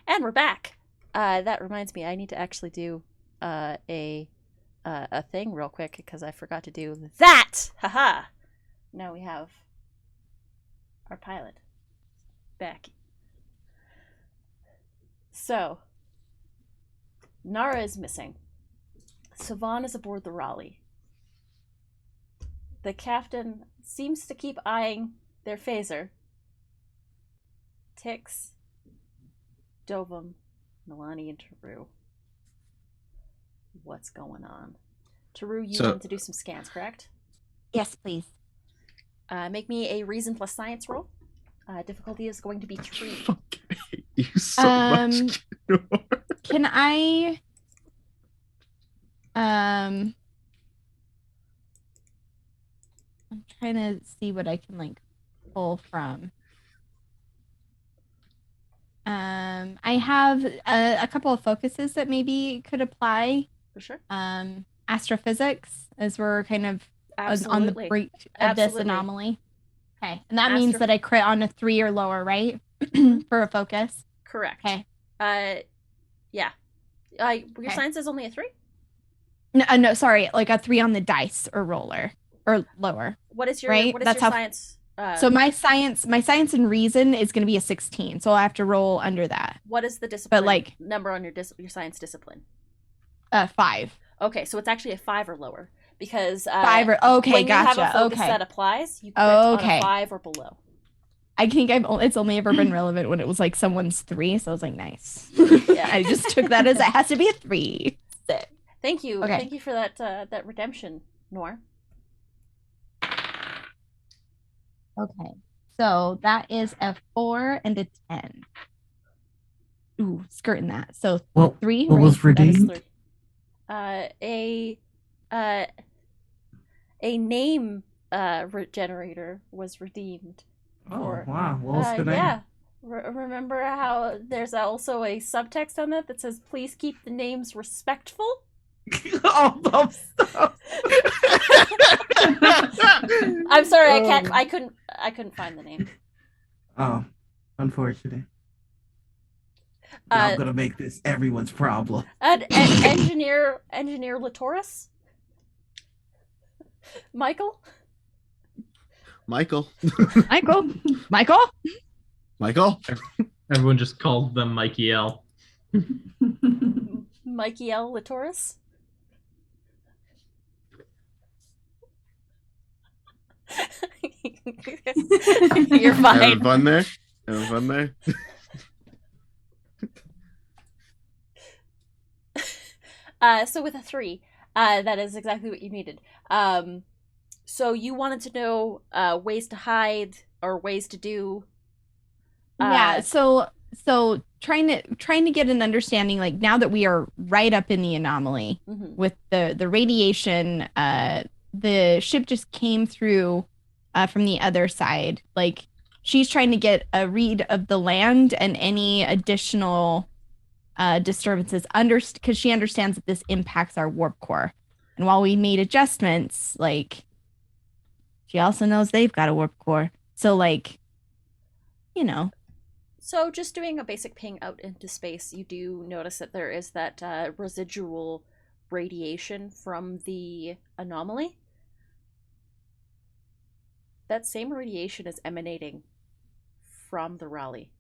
And we're back. That reminds me, I need to actually do a thing real quick because I forgot to do that. Haha. Now we have our pilot back. So, Nara is missing. Siobhan is aboard the Raleigh. The captain seems to keep eyeing their phaser. Tix, Dovum, Milani, and Taru. What's going on? Taru, you wanted to do some scans, correct? Yes, please. Make me a reason plus science roll. Difficulty is going to be 3. Fucking hate you so much. Can I I'm trying to see what I can like pull from. I have a couple of focuses that maybe could apply. For sure. Astrophysics, as we're kind of on the brink of this anomaly. Okay, and that means that I crit on a 3 or lower, right? For a focus. Correct. Okay. Yeah. Your science is only a 3? No, sorry, like a 3 on the dice or roller or lower. What is your right? What is your science? So my science and reason is going to be a 16, so I'll have to roll under that. What is the discipline? But like number on your science discipline? 5. Okay, so it's actually a 5 or lower because 5 or okay, when gotcha. you have a focus okay, that applies, you crit on a 5 or below. I think it's only ever been relevant when it was like someone's 3, so I was like, nice. Yeah. I just took that as it has to be a 3. Sick. Thank you. Okay. Thank you for that redemption, Nor. Okay. So that is a 4 and a 10. Ooh, skirting that. So 3. What was redeemed? A name generator was redeemed. Oh, wow. What was the name? Yeah. Remember how there's also a subtext on that says, "Please keep the names respectful." Oh, stop. I'm sorry, I couldn't find the name. Oh, unfortunate. I'm gonna make this everyone's problem. Engineer Latoris? Michael? Everyone just called them Mikey L. Mikey L. Latoris? You're fine. Having fun there? So with a 3, that is exactly what you needed. So you wanted to know ways to hide or ways to do. Yeah. So trying to get an understanding, like now that we are right up in the anomaly with the radiation, the ship just came through from the other side. Like she's trying to get a read of the land and any additional disturbances because she understands that this impacts our warp core. And while we made adjustments, like she also knows they've got a warp core. So like, you know. So just doing a basic ping out into space, you do notice that there is that residual radiation from the anomaly. That same radiation is emanating from the Raleigh.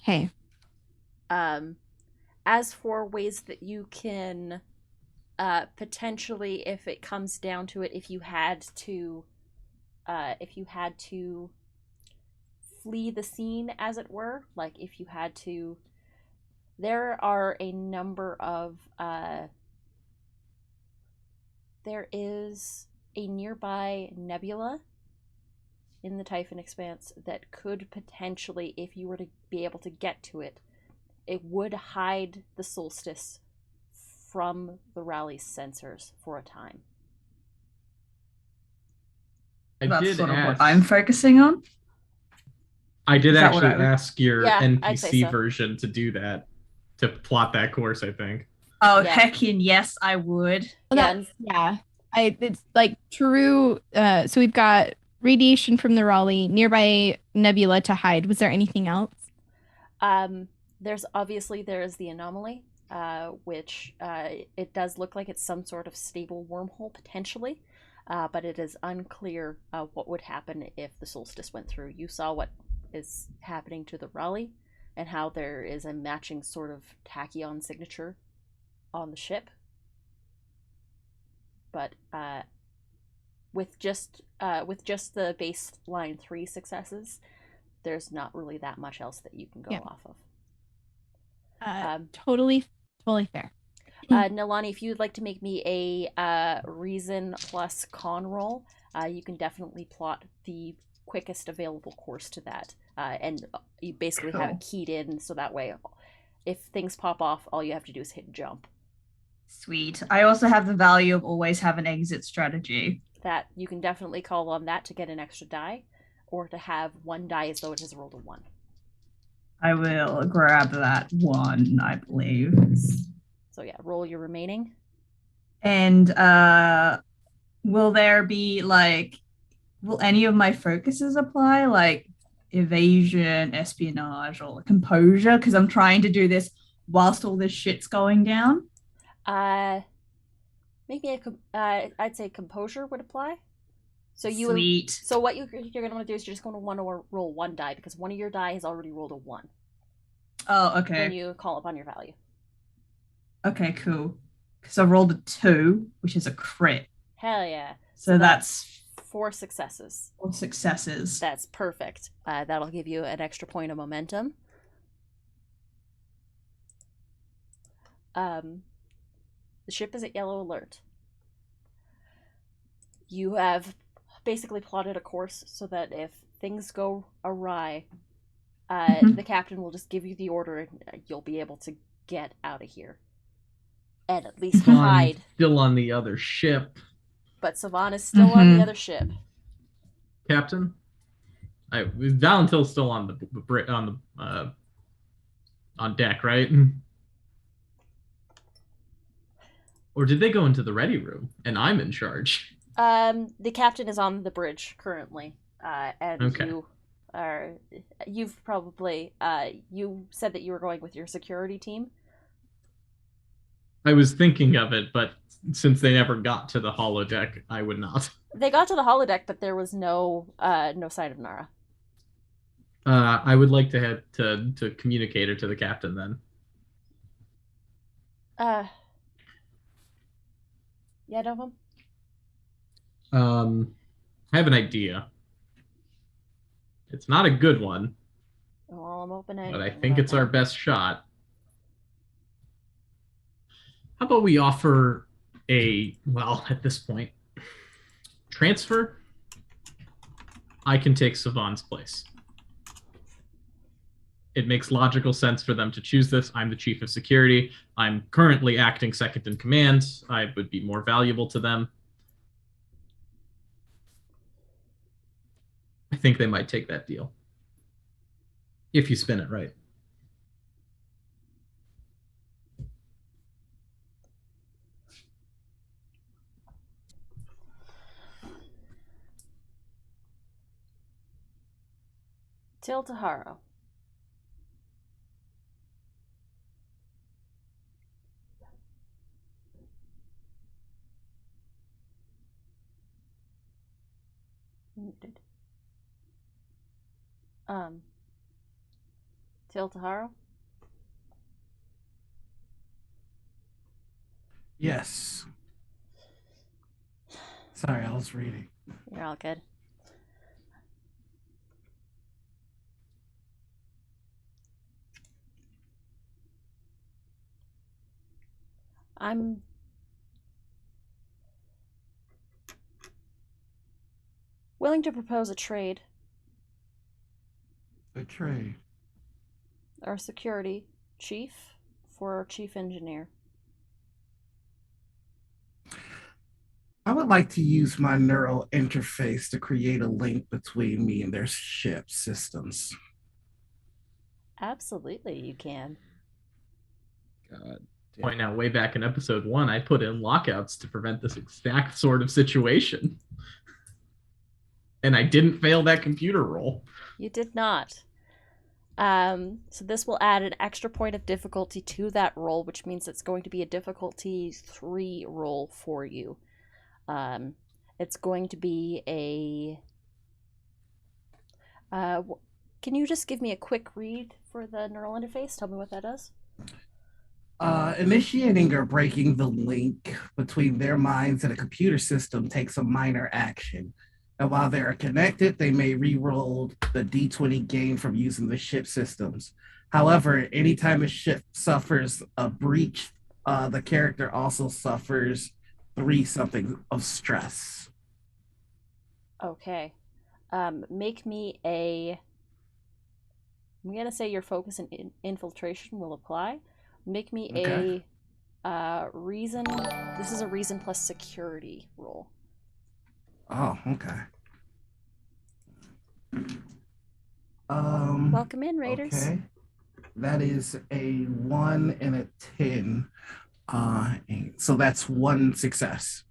Okay. As for ways that you can potentially, if it comes down to it, if you had to flee the scene, as it were, like if you had to, there are a number of there is a nearby nebula in the Typhon Expanse that could potentially, if you were to be able to get to it, it would hide the solstice from the Raleigh's sensors for a time. That's sort of what I'm focusing on. I did actually ask your Yeah, NPC version to do that, to plot that course, I think. Oh, Yeah. heckin' yes, I would. Well, yeah. It's like true. So we've got radiation from the Raleigh, nearby nebula to hide. Was there anything else? There's the anomaly, which it does look like it's some sort of stable wormhole potentially, but it is unclear what would happen if the solstice went through. You saw what is happening to the Raleigh and how there is a matching sort of tachyon signature on the ship. But with just the baseline 3 successes, there's not really that much else that you can go off of. Totally fair. Nilani, if you'd like to make me a reason plus con roll, you can definitely plot the quickest available course to that. And you basically have it keyed in, so that way, if things pop off, all you have to do is hit jump. Sweet. I also have the value of always have an exit strategy. That you can definitely call on that to get an extra die, or to have 1 die as though it has rolled a 1. I will grab that 1, I believe. So yeah, roll your remaining. And will there be will any of my focuses apply, like evasion, espionage, or composure? Because I'm trying to do this whilst all this shit's going down. Maybe I'd say composure would apply. So Sweet. So what you're going to want to do is you're just going to want to roll 1 die, because one of your die has already rolled a 1. Oh, okay. When you call upon your value. Okay, cool. Because I rolled a 2, which is a crit. Hell yeah. So that's 4 successes. 4 successes. That's perfect. That'll give you an extra point of momentum. The ship is at yellow alert. You have basically plotted a course so that if things go awry, the captain will just give you the order and you'll be able to get out of here. And at least hide. Still on the other ship. But Savan is still on the other ship. Captain? Valentil's still on on deck, right? Or did they go into the ready room and I'm in charge? The captain is on the bridge currently, and okay. You've probably you said that you were going with your security team. I was thinking of it, but since they never got to the holodeck, I would not. They got to the holodeck, but there was no sign of Nara. I would like to head to communicate her to the captain then. Yeah, Novum? I have an idea. It's not a good one. Well, I'm opening. But I think it's our best shot. How about we offer at this point, transfer? I can take Savan's place. It makes logical sense for them to choose this. I'm the chief of security. I'm currently acting second in command. I would be more valuable to them. I think they might take that deal. If you spin it right. Til Taharo. Til Taharo? Yes. Sorry, I was reading. You're all good. I'm willing to propose a trade. A trade? Our security chief for our chief engineer. I would like to use my neural interface to create a link between me and their ship systems. Absolutely, you can. God. point out way back in episode 1, I put in lockouts to prevent this exact sort of situation. And I didn't fail that computer roll. You did not. So this will add an extra point of difficulty to that roll, which means it's going to be a difficulty 3 roll for you. It's going to be a... can you just give me a quick read for the neural interface? Tell me what that does. Initiating or breaking the link between their minds and a computer system takes a minor action. And while they are connected, they may re-roll the D20 gained from using the ship systems. However, anytime a ship suffers a breach, the character also suffers 3 something of stress. Okay. Make me a... I'm going to say your focus and infiltration will apply. Make me Okay. a reason... This is a reason plus security roll. Oh, okay. Welcome in, Raiders. Okay. That is a 1 and a 10. So that's 1 success.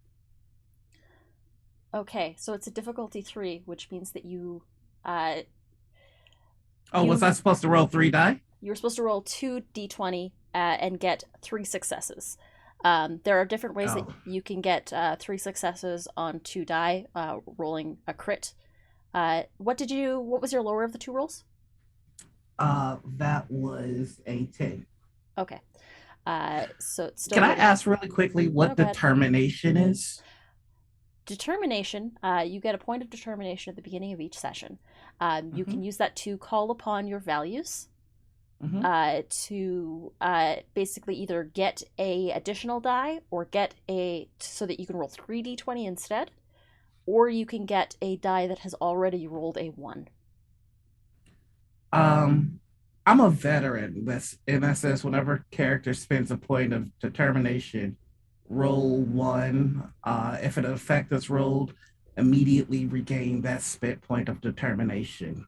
Okay, so it's a difficulty 3, which means that you... Oh, You- was I supposed to roll 3 die? You're supposed to roll 2 d20 and get 3 successes. There are different ways that Oh. you can get 3 successes on 2 die, rolling a crit. What was your lower of the 2 rolls? That was a 10. Okay. So it's still Can I good. ask really quickly what Oh, go ahead. determination is? Determination, you get a point of determination at the beginning of each session. You Mm-hmm. can use that to call upon your values, Mhm. to basically either get a additional die or get so that you can roll 3 d20 instead, or you can get a die that has already rolled a 1. I'm a veteran. That says whenever character spends a point of determination, roll 1. If an effect is rolled, immediately regain that spent point of determination.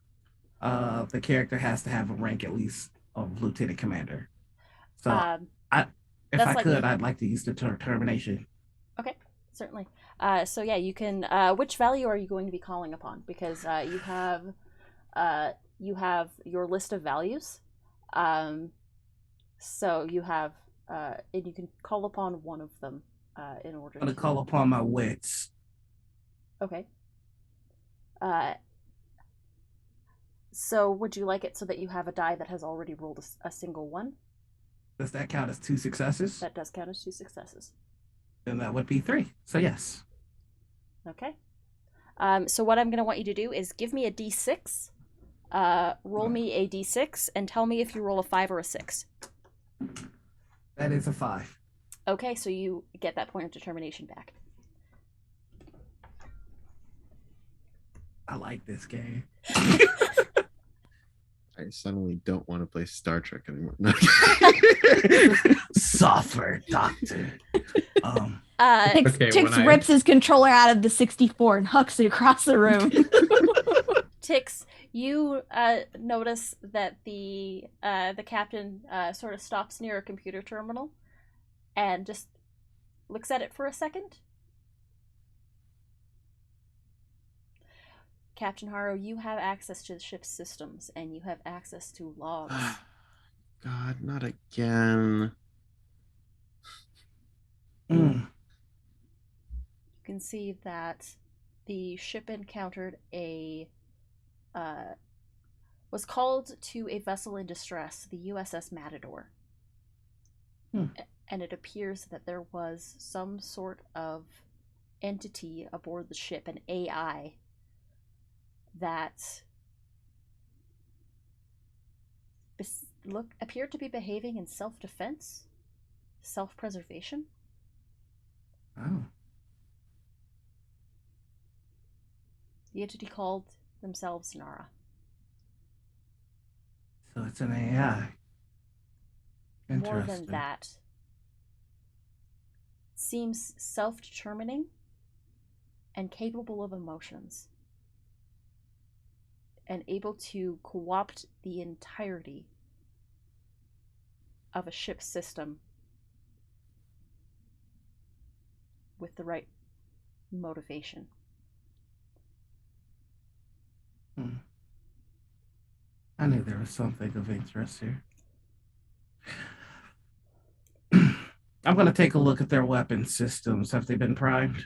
The character has to have a rank at least of lieutenant commander. So if that's I like- could, I'd like to use the determination. Okay, certainly. So yeah, you can. Which value are you going to be calling upon? Because you have your list of values. So you have, and you can call upon one of them in order. I'm going to call upon my wits. Okay. So would you like it so that you have a die that has already rolled a single 1? Does that count as 2 successes? That does count as 2 successes. Then that would be 3. So yes. Okay. So what I'm going to want you to do is give me a d6. Roll me a d6 and tell me if you roll a 5 or a 6. That is a 5. Okay, so you get that point of determination back. I like this game. I suddenly don't want to play Star Trek anymore. No. Software doctor. Tix, Okay, Tix when I- rips his controller out of the 64 and hucks it across the room. Tix, you notice that the captain sort of stops near a computer terminal and just looks at it for a second. Captain Haro, you have access to the ship's systems and you have access to logs. God, not again. Mm. You can see that the ship encountered was called to a vessel in distress, the USS Matador. And it appears that there was some sort of entity aboard the ship, an AI, that appeared to be behaving in self-defense, self-preservation. Oh. The entity called themselves Nara. So it's an AI. More than Interesting. that, seems self-determining and capable of emotions, and able to co-opt the entirety of a ship system with the right motivation. I knew there was something of interest here. I'm going to take a look at their weapon systems. Have they been primed?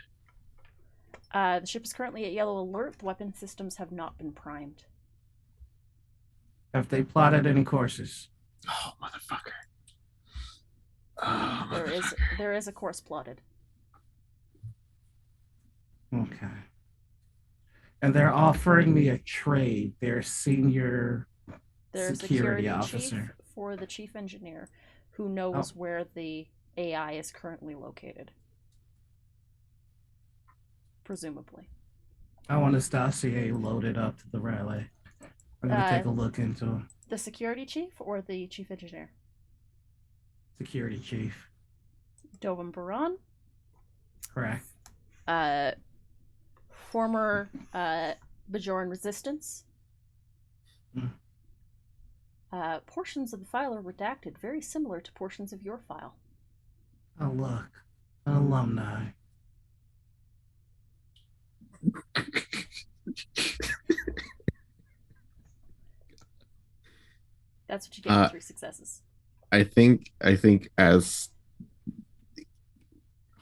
The ship is currently at yellow alert. The weapon systems have not been primed. Have they plotted any courses? Oh, motherfucker. Oh, There is a course plotted. Okay. And they're offering me a trade. Their senior There's a security officer. chief for the chief engineer who knows where the AI is currently located. Presumably. I want his dossier loaded up to the relay. I'm going to take a look into him. The security chief or the chief engineer? Security chief. Dovin Baran. Correct. Former Bajoran resistance. Portions of the file are redacted, very similar to portions of your file. Oh, look. An alumni. That's what you get for 3 successes. I think as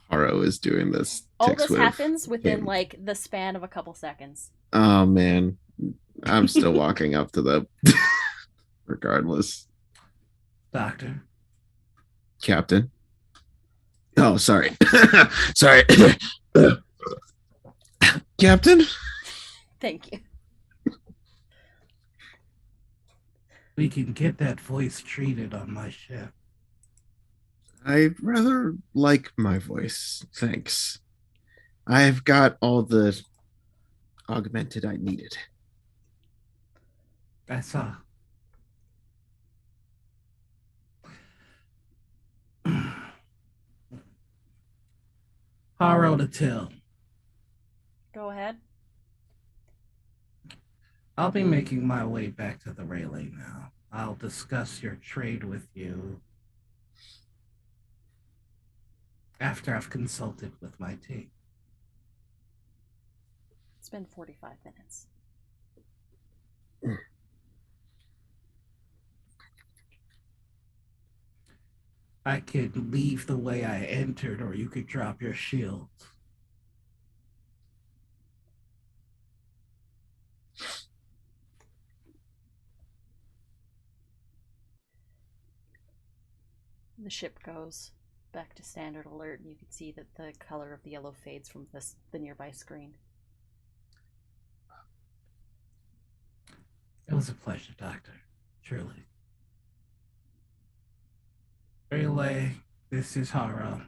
Haro is doing this, All Tix this would have happens within came- like the span of a couple seconds. Oh man, I'm still walking up to them. Regardless, Doctor. Captain. Oh, sorry, sorry, Captain. Thank you. We can get that voice treated on my ship. I'd rather like my voice, thanks. I've got all the augmented I needed. I saw. Haro to Till. Go ahead. I'll be making my way back to the relay now. I'll discuss your trade with you after I've consulted with my team. It's been 45 minutes. I could leave the way I entered, or you could drop your shield. The ship goes back to standard alert, and you can see that the color of the yellow fades from the nearby screen. It was a pleasure, Doctor. Truly. Relay, this is Haro.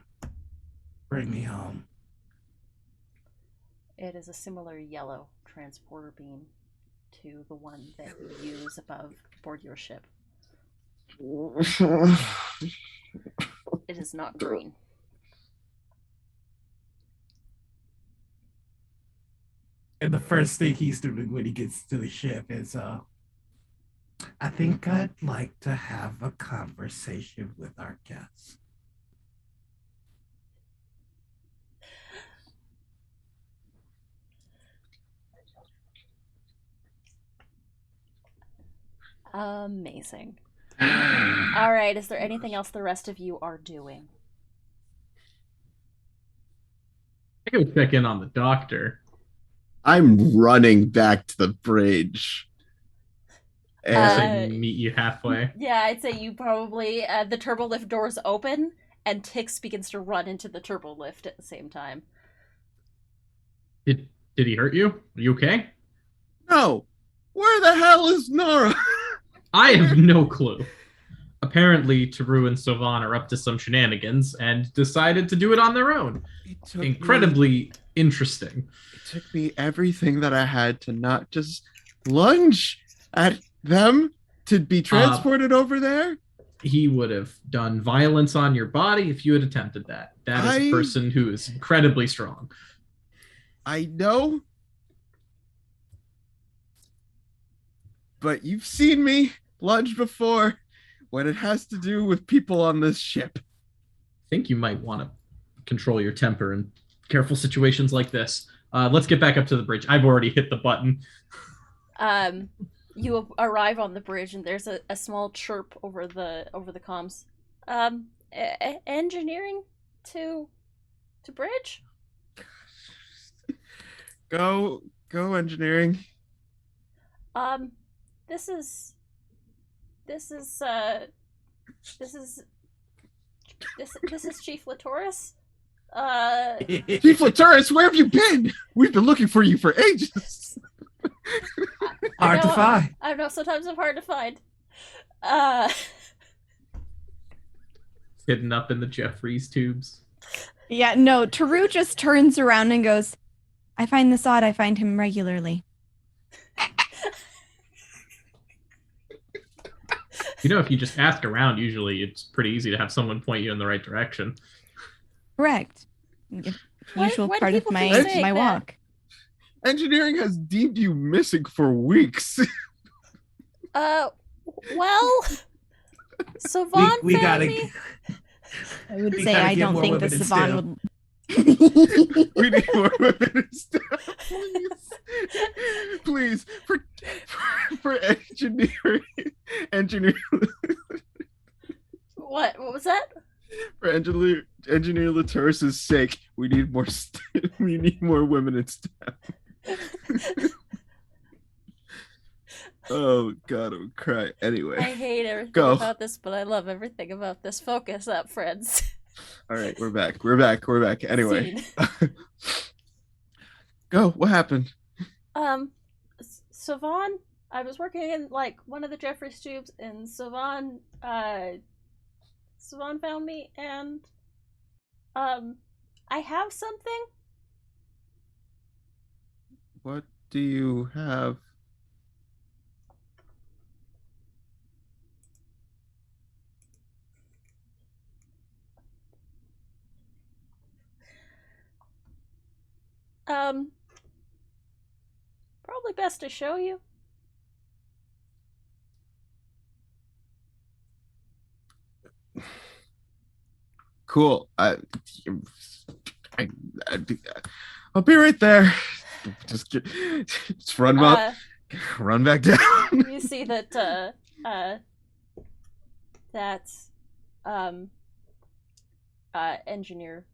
Bring me home. It is a similar yellow transporter beam to the one that you use aboard your ship. It is not green. And the first thing he's doing when he gets to the ship is, I think I'd like to have a conversation with our guests. Amazing. All right, is there anything else the rest of you are doing? I go check in on the doctor. I'm running back to the bridge. And So meet you halfway. Yeah, I'd say you probably the turbo lift doors open and Tix begins to run into the turbo lift at the same time. Did he hurt you? Are you okay? no, where the hell is Nora? I have no clue. Apparently, Taru and Sovan are up to some shenanigans and decided to do it on their own. Incredibly interesting. It took me everything that I had to not just lunge at them to be transported over there. He would have done violence on your body if you had attempted that. That is a person who is incredibly strong. I know. But you've seen me lunge before when it has to do with people on this ship. I think you might want to control your temper and careful situations like this. Let's get back up to the bridge. I've already hit the button. You arrive on the bridge, and there's a small chirp over the comms. Engineering to bridge. Go engineering. This is Chief Latoris. Chief Latoris, where have you been? We've been looking for you for ages. Hard to find. I know, sometimes I'm hard to find. Hidden up in the Jeffries tubes. Yeah, no, Taru just turns around and goes, I find this odd. I find him regularly. If you just ask around, usually it's pretty easy to have someone point you in the right direction. Correct. Usual Why do part of people my keep saying that? walk. Engineering has deemed you missing for weeks. Well, Savon we found gotta. me. I would We say gotta I get don't more think that women in Savon STEM. would. We need more women in STEM, please. For engineering, What was that? for engineer Latoris' sake, we need more. We need more women in STEM. Oh God, I would cry. Anyway, I hate everything Go. about this, but I love everything about this. Focus up, friends. all right, we're back. Anyway, Scene. go. What happened? Savon, I was working in one of the Jeffries tubes, and Savon found me, and I have something. What do you have? Probably best to show you. Cool. I'll be right there. Just run up, run back down. You see that engineer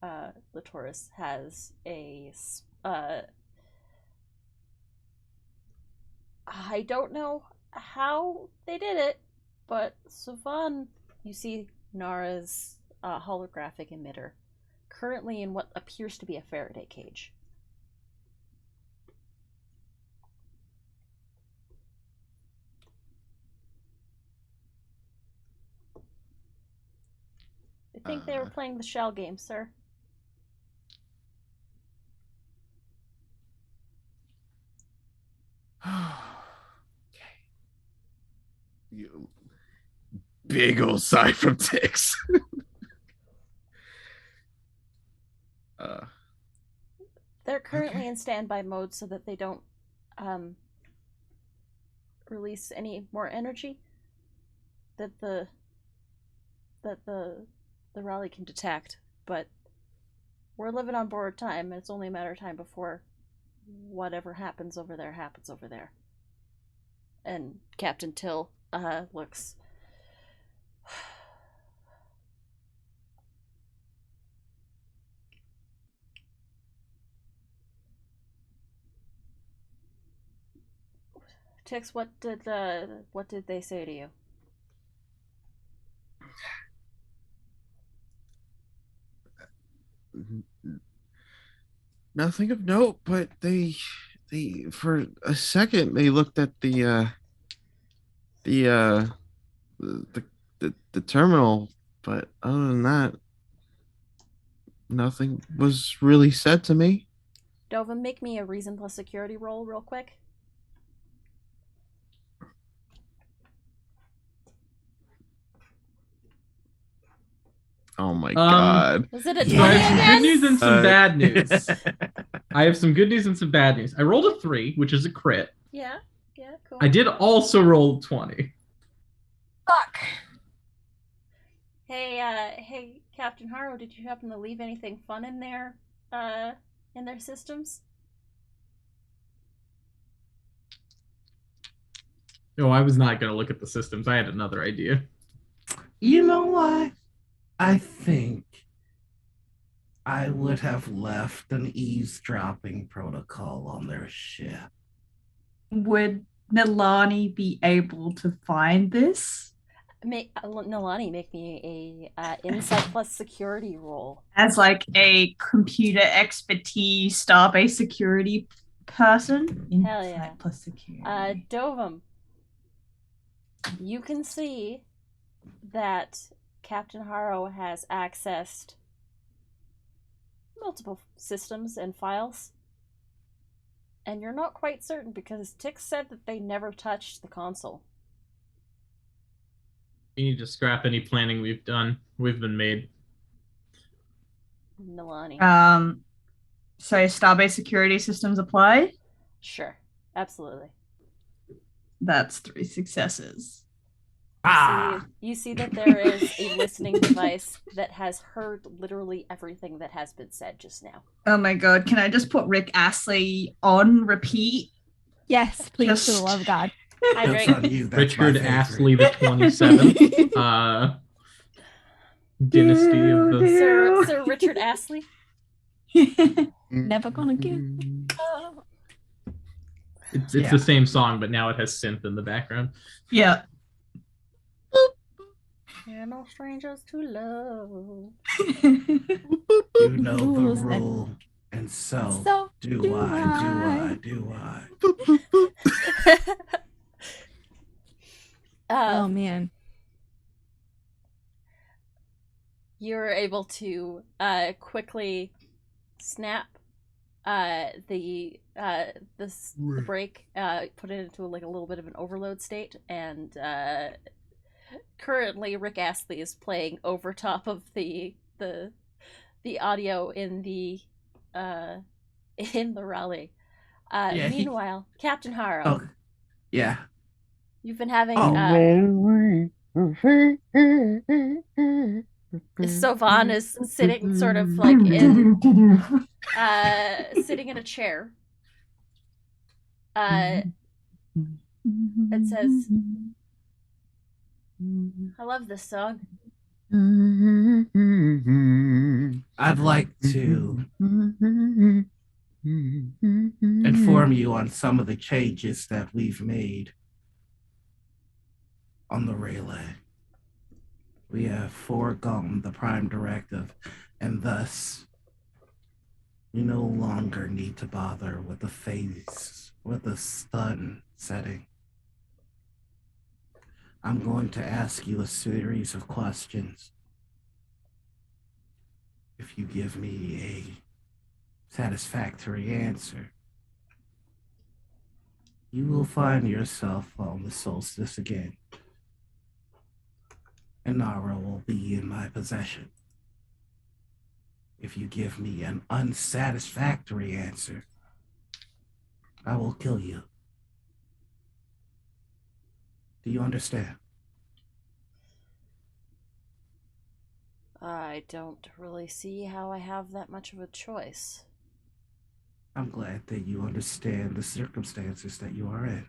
Latoris has a I don't know how they did it, but Savon, you see Nara's holographic emitter currently in what appears to be a Faraday cage. I think they were playing the shell game, sir. You big old sigh from Tix. They're currently in standby mode so that they don't release any more energy that the rally can detect. But we're living on borrowed time, and it's only a matter of time before whatever happens over there happens over there. And Captain Till looks Tix, what did they say to you? Nothing of note, but they for a second they looked at the terminal, but other than that, nothing was really said to me. Dova, make me a reason plus security roll real quick. Oh my God. Was it a So I 20 have some again? good news and some bad news. I have some good news and some bad news. I rolled a 3, which is a crit. Yeah, cool. I did also roll 20. Fuck. Hey, Captain Haro, did you happen to leave anything fun in there in their systems? No, I was not going to look at the systems. I had another idea. You know what? I think I would have left an eavesdropping protocol on their ship. Would Nilani be able to find this? Nilani, make me a insight plus security roll. As like a computer expertise, starbase security person? Hell yeah. Insight plus security. Dovum, you can see that Captain Harrow has accessed multiple systems and files. And you're not quite certain because Tix said that they never touched the console. We need to scrap any planning we've been made. Nilani. So starbase security systems apply? Sure. Absolutely. That's 3 successes. You see that there is a listening device that has heard literally everything that has been said just now. Oh my god, can I just put Rick Astley on repeat? Yes, please, Just- for the love of God. Hi, That's Drake. on you. That's my Richard favorite. Astley the 27th. Dynasty of the... Sir Richard Astley. Never gonna give. It's Yeah. the same song, but now it has synth in the background. Yeah. We're no strangers to love. You know the Rules and- rule, and so, So do I. Oh man. You're able to quickly snap the break, put it into like a little bit of an overload state, and currently Rick Astley is playing over top of the audio in the rally. Yeah, he- Meanwhile, Captain Harrow, Oh, yeah. you've been having Sovan is sitting sort of like in sitting in a chair. It says, I love this song. I'd like to inform you on some of the changes that we've made on the relay. We have foregone the prime directive, and thus you no longer need to bother with the stun setting. I'm going to ask you a series of questions. If you give me a satisfactory answer, you will find yourself on the solstice again. And Nara will be in my possession. If you give me an unsatisfactory answer, I will kill you. Do you understand? I don't really see how I have that much of a choice. I'm glad that you understand the circumstances that you are in.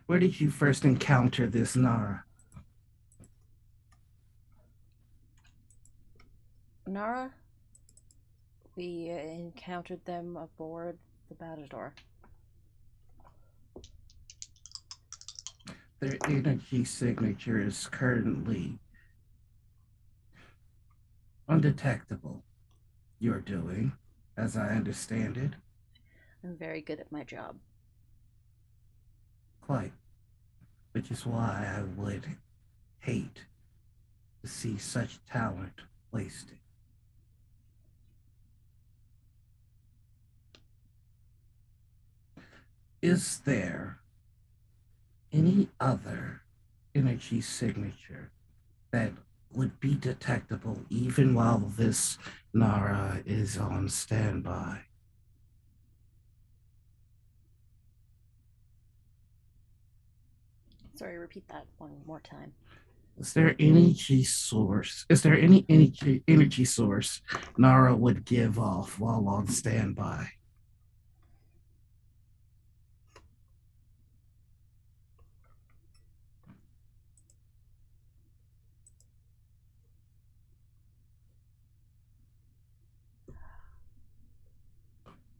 Where did you first encounter this Nara? Nara, we encountered them aboard the Matador. Their energy signature is currently undetectable. You're doing, as I understand it, I'm very good at my job. quite. Which is why I would hate to see such talent wasted. Is there any other energy signature that would be detectable even while this Nara is on standby? Sorry, repeat that one more time. Is there energy source? Is there any energy source Nara would give off while on standby?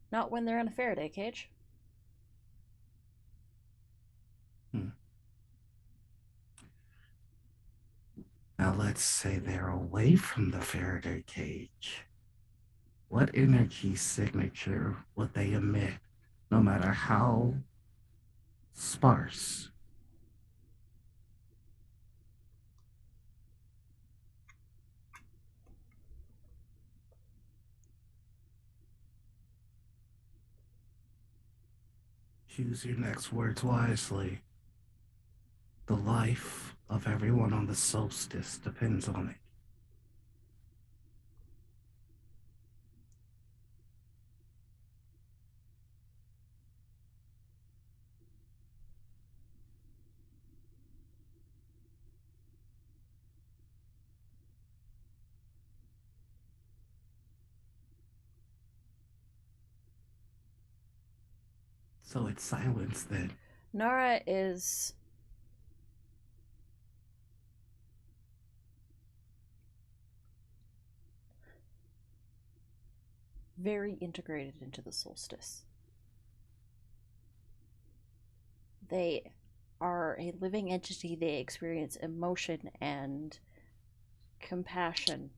Not when they're in a Faraday cage. Now let's say they're away from the Faraday cage. What energy signature would they emit, no matter how sparse? Choose your next words wisely. The life of everyone on the solstice depends on it. So it's silence then. Nara is very integrated into the solstice. They are a living entity. They experience emotion and compassion.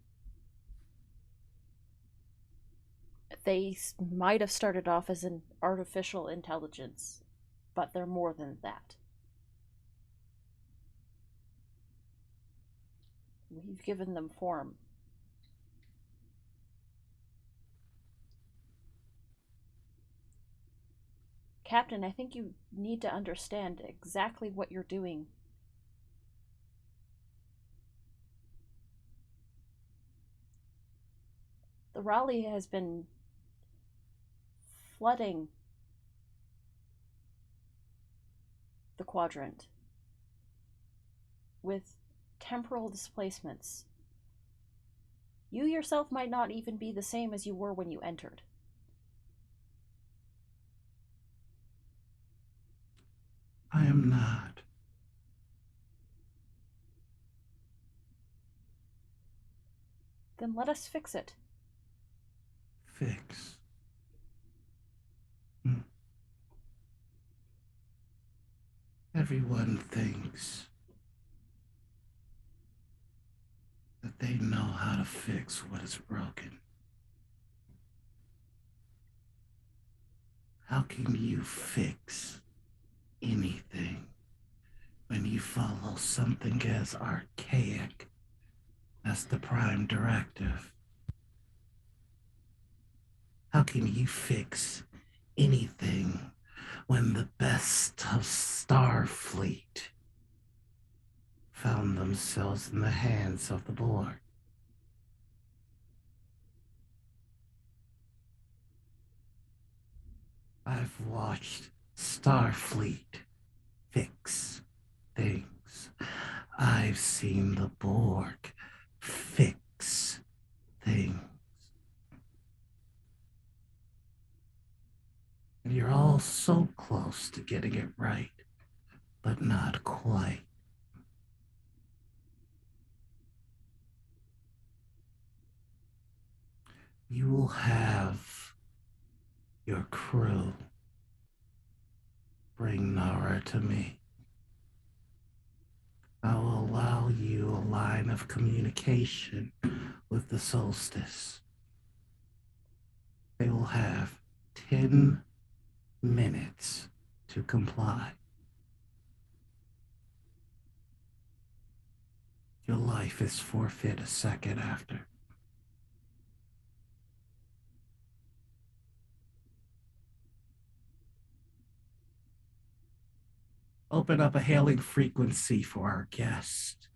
They might have started off as an artificial intelligence, but they're more than that. We've given them form. Captain, I think you need to understand exactly what you're doing. The Raleigh has been flooding the quadrant with temporal displacements. You yourself might not even be the same as you were when you entered. I am not. Then let us fix it. Fix. Everyone thinks that they know how to fix what is broken. How can you fix anything when you follow something as archaic as the Prime Directive? How can you fix anything when the best of Starfleet found themselves in the hands of the Borg? I've watched Starfleet fix things. I've seen the Borg fix things. And you're all so close to getting it right, but not quite. You will have your crew bring Nara to me. I will allow you a line of communication with the solstice. They will have 10 minutes to comply. Your life is forfeit a second after. Open up a hailing frequency for our guest.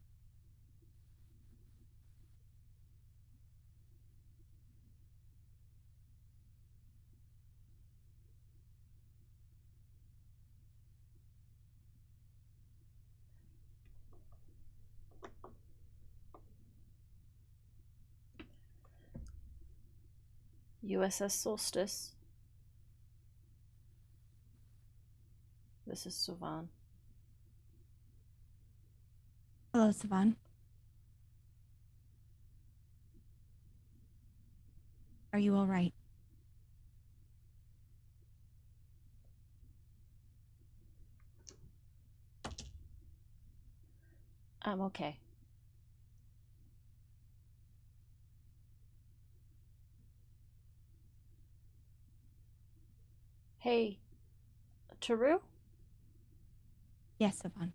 USS Solstice. This is Savan. Hello, Savan. Are you all right? I'm okay. Hey, Taru? Yes, Savan.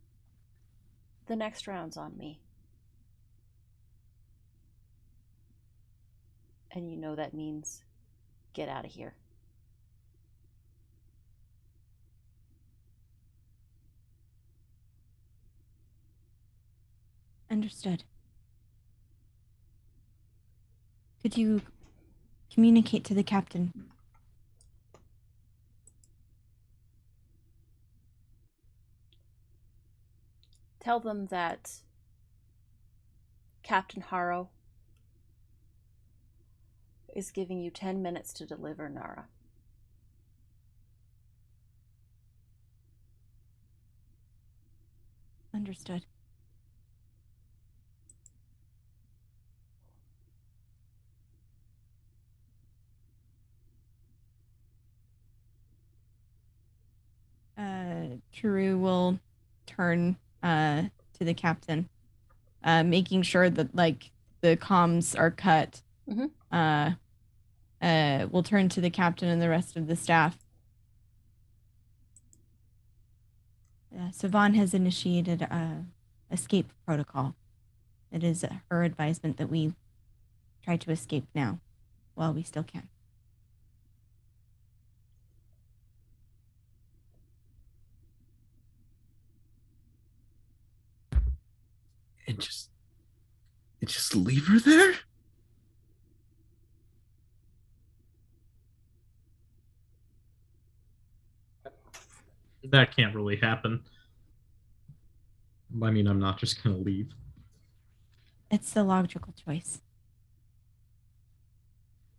The next round's on me. And you know that means get out of here. Understood. Could you communicate to the captain? Tell them that Captain Harrow is giving you 10 minutes to deliver Nara. Understood. True will turn to the captain, making sure that like the comms are cut. Mm-hmm. We'll turn to the captain and the rest of the staff. Savan has initiated a escape protocol. It is her advisement that we try to escape now, while we still can. And just leave her there? That can't really happen. I mean, I'm not just going to leave. It's the logical choice.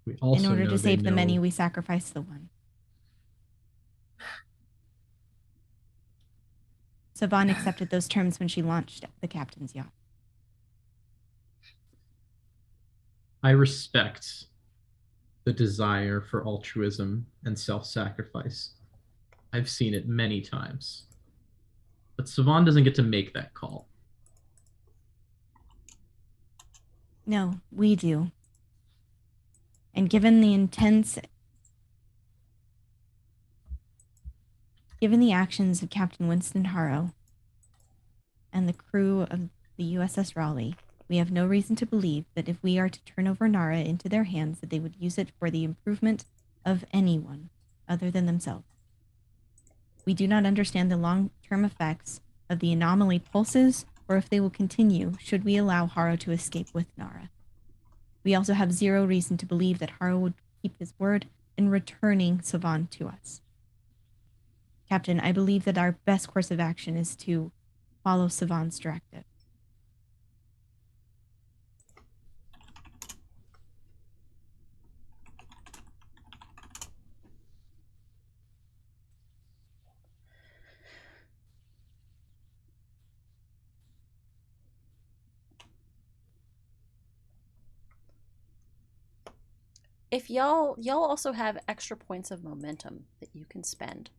We also In order know to save the know... many, we sacrifice the one. Savan accepted those terms when she launched the captain's yacht. I respect the desire for altruism and self-sacrifice. I've seen it many times. But Savan doesn't get to make that call. No, we do. And given the actions of Captain Winston Harrow and the crew of the USS Raleigh, we have no reason to believe that if we are to turn over Nara into their hands, that they would use it for the improvement of anyone other than themselves. We do not understand the long-term effects of the anomaly pulses, or if they will continue should we allow Harrow to escape with Nara. We also have zero reason to believe that Harrow would keep his word in returning Savan to us. Captain, I believe that our best course of action is to follow Savan's directive. If y'all also have extra points of momentum that you can spend.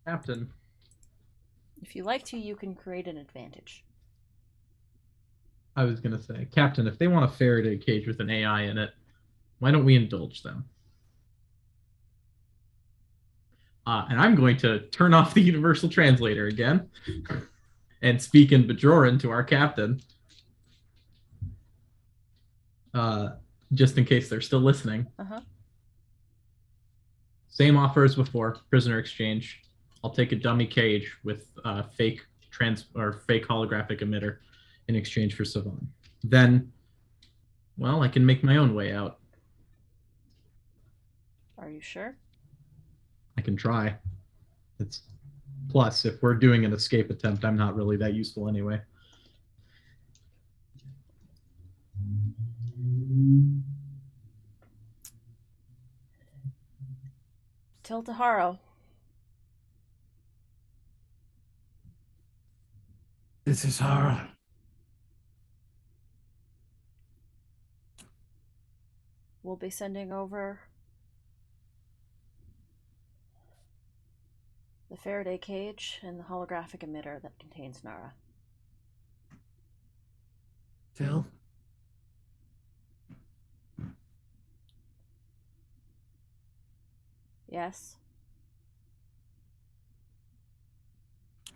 Captain. If you like to, you can create an advantage. I was going to say, Captain, if they want a Faraday cage with an AI in it, why don't we indulge them? And I'm going to turn off the Universal Translator again and speak in Bajoran to our captain. Just in case they're still listening. Uh-huh. Same offer as before, prisoner exchange. I'll take a dummy cage with fake holographic emitter in exchange for Savan. Then, well, I can make my own way out. Are you sure? I can try. Plus, if we're doing an escape attempt, I'm not really that useful anyway. Till tomorrow. This is Harl. We'll be sending over the Faraday cage and the holographic emitter that contains Nara. Till? Yes?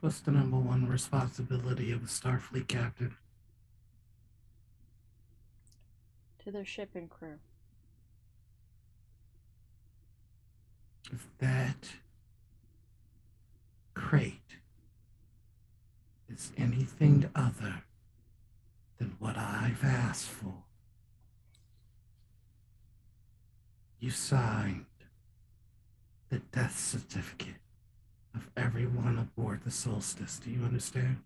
What's the number one responsibility of a Starfleet captain? To their ship and crew. If that crate is anything other than what I've asked for, you signed the death certificate of everyone aboard the Solstice. Do you understand?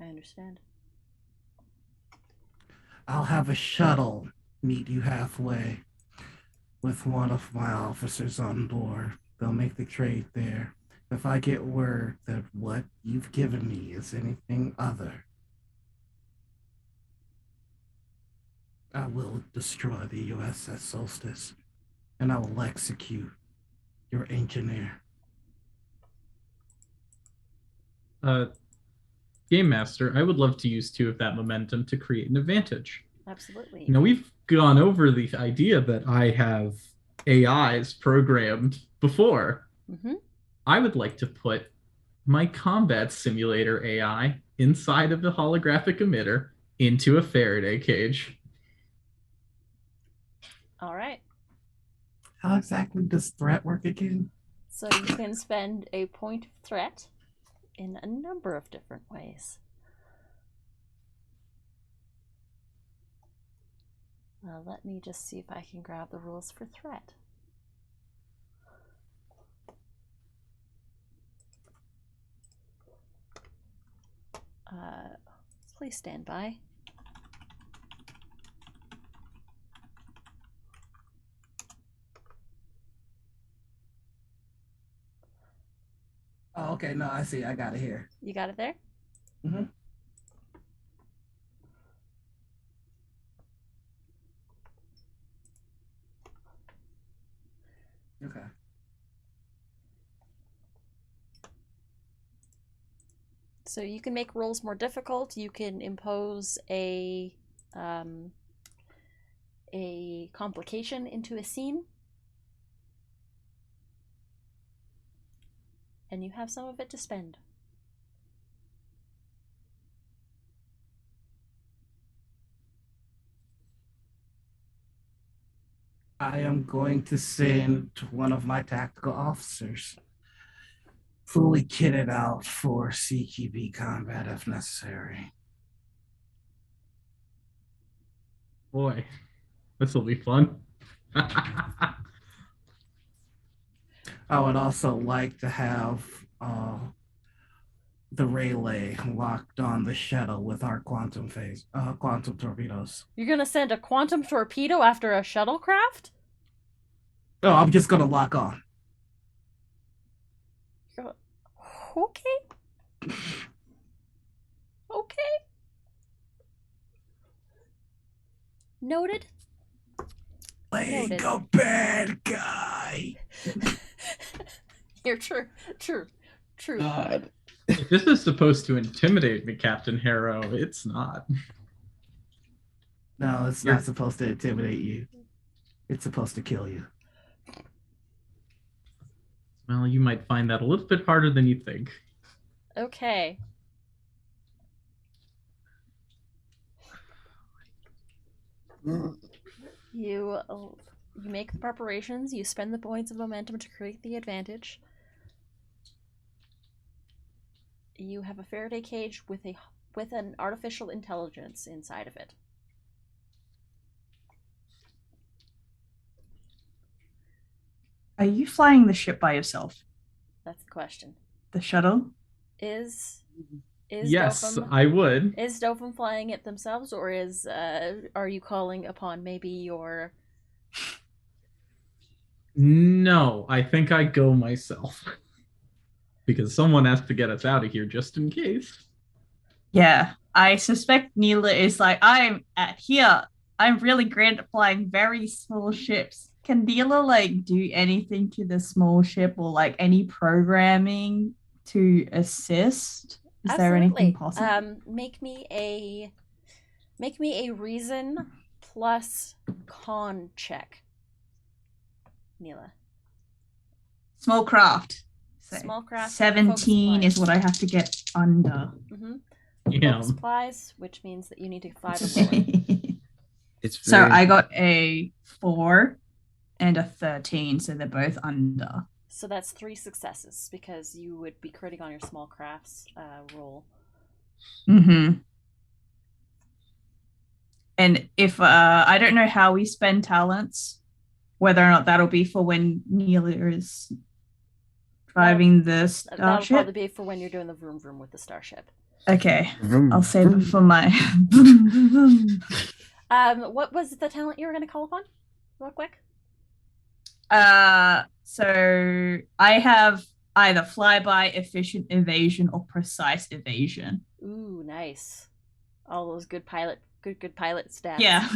I understand. I'll have a shuttle meet you halfway with one of my officers on board. They'll make the trade there. If I get word that what you've given me is anything other, I will destroy the USS Solstice, and I will execute your engineer. Game Master, I would love to use 2 of that momentum to create an advantage. Absolutely. You know, we've gone over the idea that I have AIs programmed before. Mm-hmm. I would like to put my combat simulator AI inside of the holographic emitter into a Faraday cage. All right. How exactly does threat work again? So you can spend a point of threat in a number of different ways. Let me just see if I can grab the rules for threat. Please stand by. Oh, okay. No, I see. I got it here. You got it there? Mm-hmm. Okay. So you can make roles more difficult. You can impose a complication into a scene. And you have some of it to spend. I am going to send one of my tactical officers fully kitted out for CQB combat if necessary. Boy, this will be fun. I would also like to have the relay locked on the shuttle with our quantum torpedoes. You're gonna send a quantum torpedo after a shuttlecraft? Oh, I'm just gonna lock on. Okay. Okay. Noted. Like a bad guy. You're true. God. If this is supposed to intimidate me, Captain Harrow, it's not. No, it's not supposed to intimidate you. It's supposed to kill you. Well, you might find that a little bit harder than you think. Okay. You make the preparations, you spend the points of momentum to create the advantage. You have a Faraday cage with an artificial intelligence inside of it. Are you flying the ship by yourself? That's the question. The shuttle? Is Is Yes, Dofum, I would. is Dofum flying it themselves, or are you calling upon maybe your? No, I think I go myself. Because someone has to get us out of here just in case. Yeah, I suspect Neela is like, I'm at here. I'm really great at flying very small ships. Can Neela like do anything to the small ship or like any programming to assist? Is there anything possible? Make me a reason plus con check, Neela. Small craft. So Small craft. 17 is what I have to get under. Mm-hmm. Yeah. Supplies, which means that you need to 5 or more. It's So very, I got a 4 and a 13, so they're both under. So that's 3 successes because you would be critting on your small crafts roll. Mm-hmm. And if I don't know how we spend talents, whether or not that'll be for when Neela is driving the That'll starship. probably be for when you're doing the vroom vroom with the starship. Okay, Vroom, I'll save it vroom. for my. What was the talent you were going to call upon, real quick? So I have either flyby, efficient evasion, or precise evasion. Ooh, nice. All those good pilot stats. Yeah.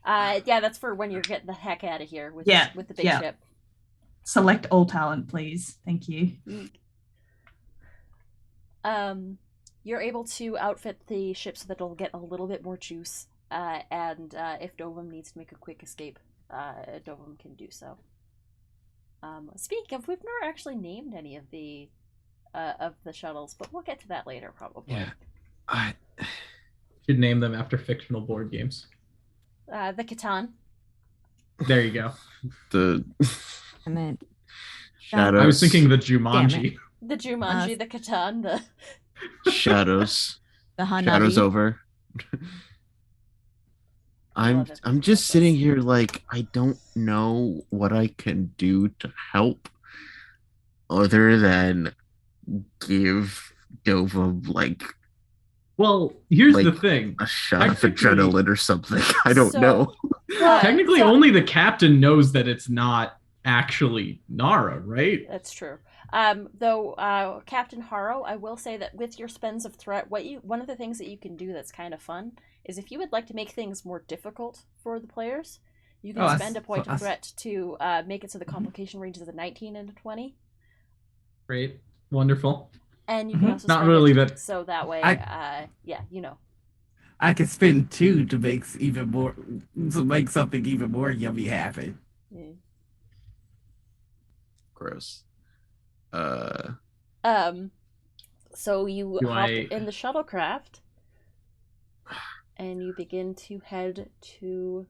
Yeah, that's for when you're getting the heck out of here with with the big yeah. ship. Select all talent, please. Thank you. You're able to outfit the ship so that it'll get a little bit more juice. And if Dovum needs to make a quick escape, Dovum can do so. Speaking of, we've never actually named any of the shuttles, but we'll get to that later, probably. Yeah. Should name them after fictional board games. The Catan. There you go. The I meant shadows. I was thinking the Jumanji. The Jumanji, the Catan, the shadows. the Hanabi. Shadows over. Love it. I'm just sitting here like I don't know what I can do to help other than give Dova like Well, here's Like- the thing. a shot of Technically- adrenaline or something. I don't So- know. Technically, so- only the captain knows that it's not actually Nara, right? That's true. Though Captain Haro, I will say that with your spends of threat, one of the things that you can do that's kind of fun is if you would like to make things more difficult for the players, you can spend a point of threat to make it so the complication range is a 19 and a 20, Great. Wonderful. and you can also Not spend really it that- so that way, I- you know. I could spend 2 to make something even more yummy happen. Yeah. Gross. So you Do hop I- in the shuttlecraft, and you begin to head to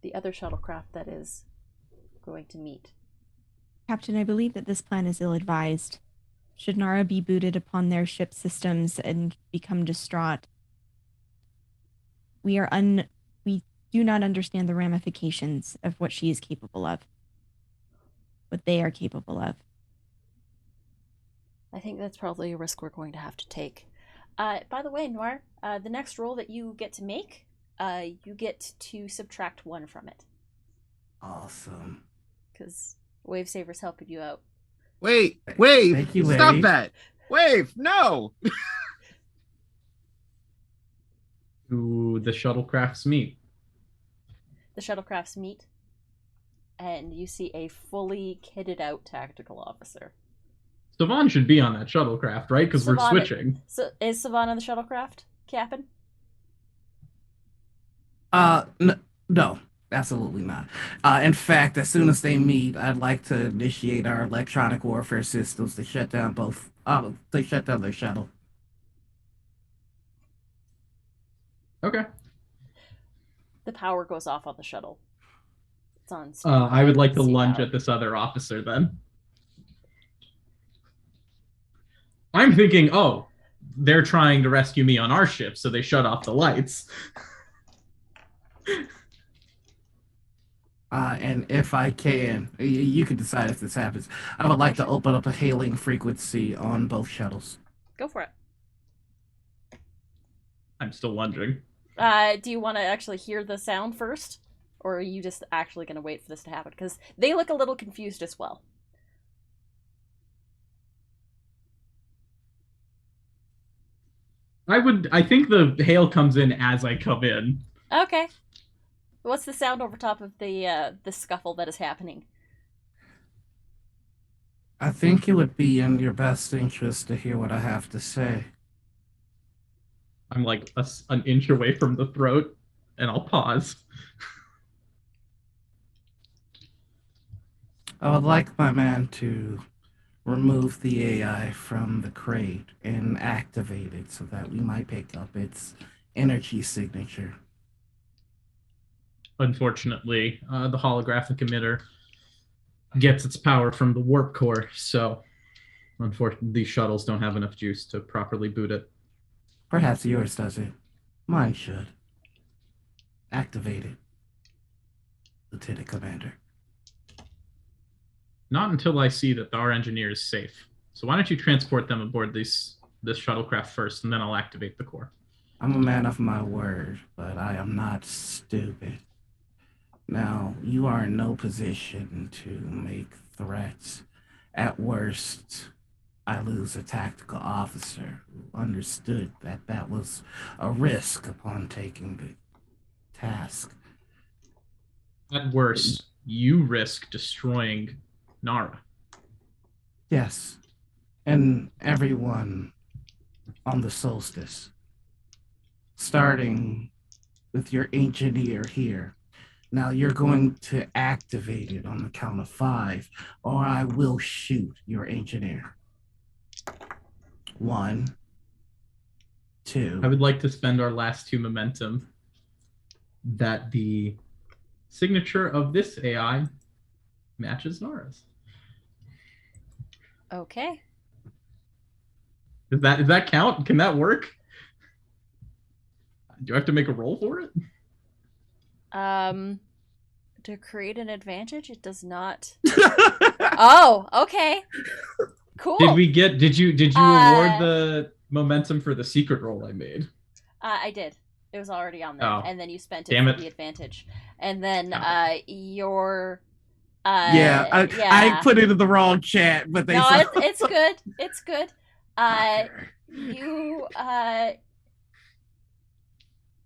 the other shuttlecraft that is going to meet. Captain, I believe that this plan is ill-advised. Should Nara be booted upon their ship systems and become distraught, we do not understand the ramifications of what she is capable of. What they are capable of. I think that's probably a risk we're going to have to take. By the way, Noir, the next roll that you get to make, you get to subtract 1 from it, Awesome. because Wavesaver's helping you out. Wait, Thank you, stop Wave. that. Wave, no. Who the shuttlecrafts meet. The shuttlecrafts meet, and you see a fully kitted out tactical officer. Savan should be on that shuttlecraft, right? Because we're Savan- switching. So is Savannah the shuttlecraft captain? No, absolutely not. In fact, as soon as they meet, I'd like to initiate our electronic warfare systems to shut down their shuttle. Okay. The power goes off on the shuttle. It's on. I would like to standby lunge power. at this other officer then. I'm thinking, oh, they're trying to rescue me on our ship, so they shut off the lights. And if I can, you can decide if this happens. I would like to open up a hailing frequency on both shuttles. Go for it. I'm still wondering. Do you want to actually hear the sound first? Or are you just actually going to wait for this to happen? Because they look a little confused as well. I think the hail comes in as I come in. Okay. What's the sound over top of the scuffle that is happening? I think it would be in your best interest to hear what I have to say. I'm like an inch away from the throat, and I'll pause. I would like my man to remove the AI from the crate and activate it so that we might pick up its energy signature. Unfortunately, the holographic emitter gets its power from the warp core, so unfortunately, these shuttles don't have enough juice to properly boot it. Perhaps yours doesn't. Mine should. Activate it, Lieutenant Commander. Not until I see that our engineer is safe. So why don't you transport them aboard this shuttlecraft first, and then I'll activate the core. I'm a man of my word, but I am not stupid. Now, you are in no position to make threats. At worst, I lose a tactical officer who understood that that was a risk upon taking the task. At worst, you risk destroying Nara. Yes, and everyone on the solstice, starting with your engineer here. Now you're going to activate it on the count of 5, or I will shoot your engineer. 1, 2. I would like to spend our last 2 momentum that the signature of this AI matches Nara's. Okay. Does that count? Can that work? Do I have to make a roll for it? To create an advantage, it does not. Oh, okay. Cool. Did you award the momentum for the secret roll I made? I did. It was already on there, and then you spent it Damn for it. the advantage, and then your. I put it in the wrong chat, but they. No, saw... it's good. It's good.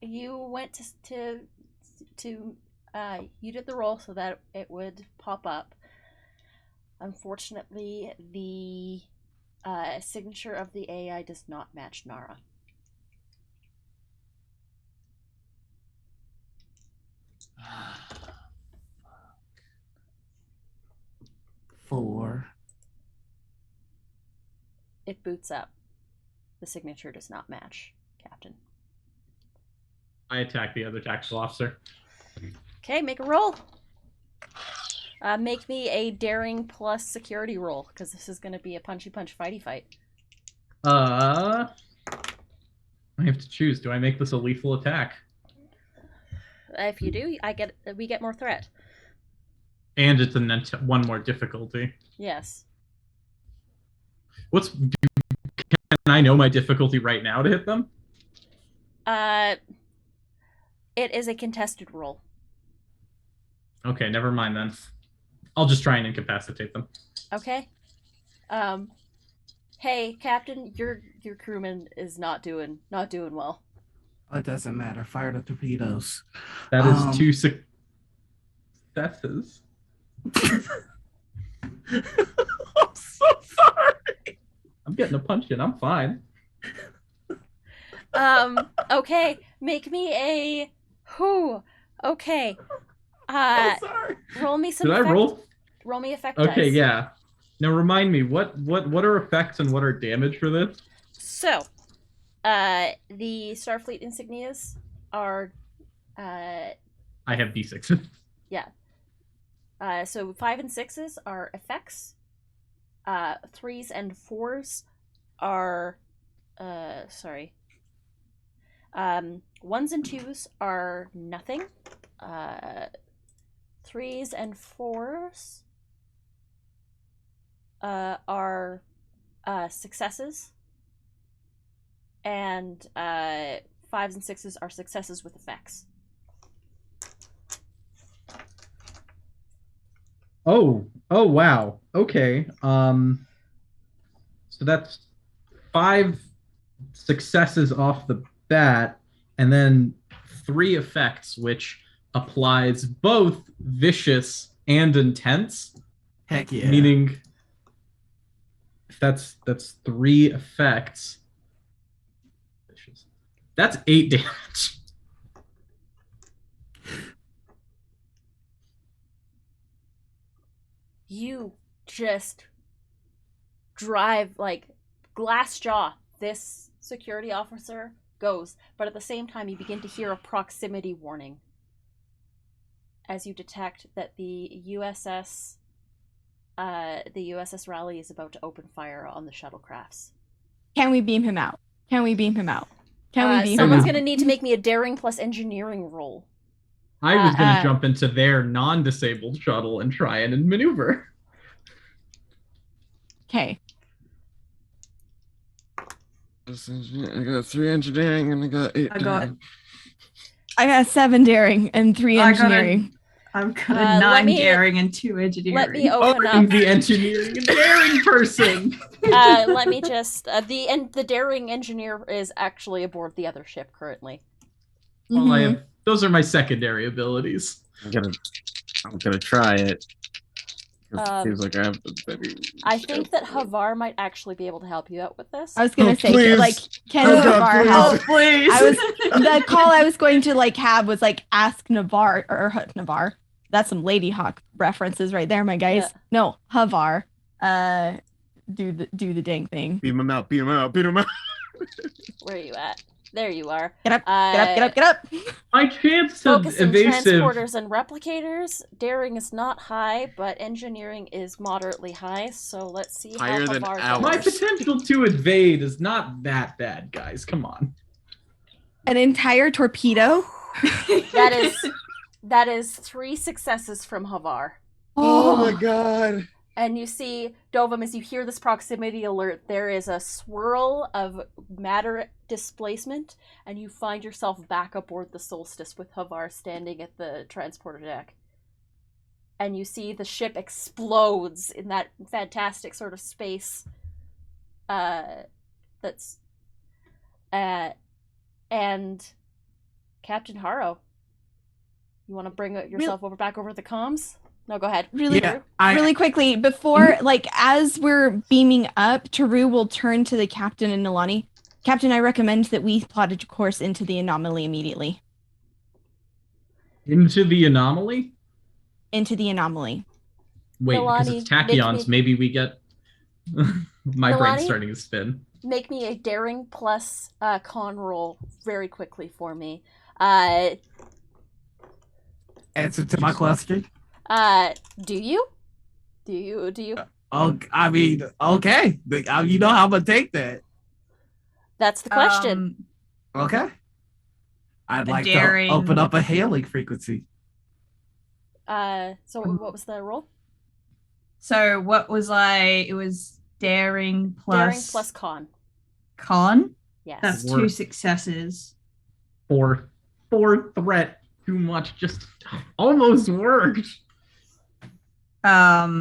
You went to you did the roll so that it would pop up. Unfortunately, the signature of the AI does not match Nara. Four. It boots up. The signature does not match, Captain. I attack the other tactical officer. Okay, make a roll. Make me a daring plus security roll, because this is going to be a punchy punch fighty fight. I have to choose. Do I make this a lethal attack? If you do, we get more threat. And it's one more difficulty. Yes. Can I know my difficulty right now to hit them? It is a contested roll. Okay, never mind then. I'll just try and incapacitate them. Okay. Hey, Captain, your crewman is not doing well. It doesn't matter. Fire the torpedoes. That is 2 successes. I'm so sorry. I'm getting a punch in. I'm fine. Okay. Make me a. Whew. Okay. I'm sorry. Roll me some. Did I roll? Roll me effect. Okay, dice. yeah. Now remind me what are effects and what are damage for this? So, the Starfleet insignias are. I have D6. Yeah. So 5 and 6s are effects. 3s and 4s are. Sorry. 1s and 2s are nothing. 3s and 4s are successes. And 5s and 6s are successes with effects. Oh wow. Okay. So that's 5 successes off the bat, and then 3 effects, which applies both vicious and intense. Heck yeah. Meaning, if that's 3 effects. Vicious. That's 8 damage. You just drive like glass jaw. This security officer goes, but at the same time you begin to hear a proximity warning as you detect that the USS Raleigh is about to open fire on the shuttlecrafts. Can we beam him out? Can we beam him out? Can we beam him Someone's out? going to need to make me a daring plus engineering roll. I was going to jump into their non-disabled shuttle and try and maneuver. Okay. I got 3 engineering and I got 8. I got 7 daring and 3 engineering. I've got a 9 daring and 2 engineering. Let me open up I'm the engineering and daring person. Let me just the daring engineer is actually aboard the other ship currently. Well, those are my secondary abilities. I'm gonna try it. It seems like I have the better. I think that Havar might actually be able to help you out with this. I was gonna say, please. like, can Navarre help? Please. The call I was going to have was ask Navarre or Navarre. That's some Lady Hawk references right there, my guys. Yeah. No, Havar. Do the dang thing. Beat him out. Beat him out. Beat him out. Where are you at? There you are. Get up! Get up! My chance of Focus in evasive. transporters and replicators. Daring is not high, but engineering is moderately high. So let's see Higher how than Havar ours. My does. potential to evade is not that bad, guys. Come on. An entire torpedo. That is 3 successes from Havar. Oh my god. And you see, Dovum, as you hear this proximity alert, there is a swirl of matter displacement, and you find yourself back aboard the Solstice with Havar standing at the transporter deck. And you see the ship explodes in that fantastic sort of space. And Captain Harrow, you want to bring yourself back over the comms? No, go ahead. Really quickly, before, as we're beaming up, Taru will turn to the captain and Nilani. Captain, I recommend that we plot a course into the anomaly immediately. Into the anomaly? Into the anomaly. Wait, because it's tachyons, maybe we get... My brain's starting to spin. Make me a daring plus con roll very quickly for me. Answer to my question. Do you? Do you? Oh, I mean, okay. You know how I'm gonna take that. That's the question. Okay. I'd like daring... to open up a hailing frequency. So what was the roll? So what was it was daring plus con. Con? Yes. That's 2 successes. 4 threat. Too much. Just almost worked. I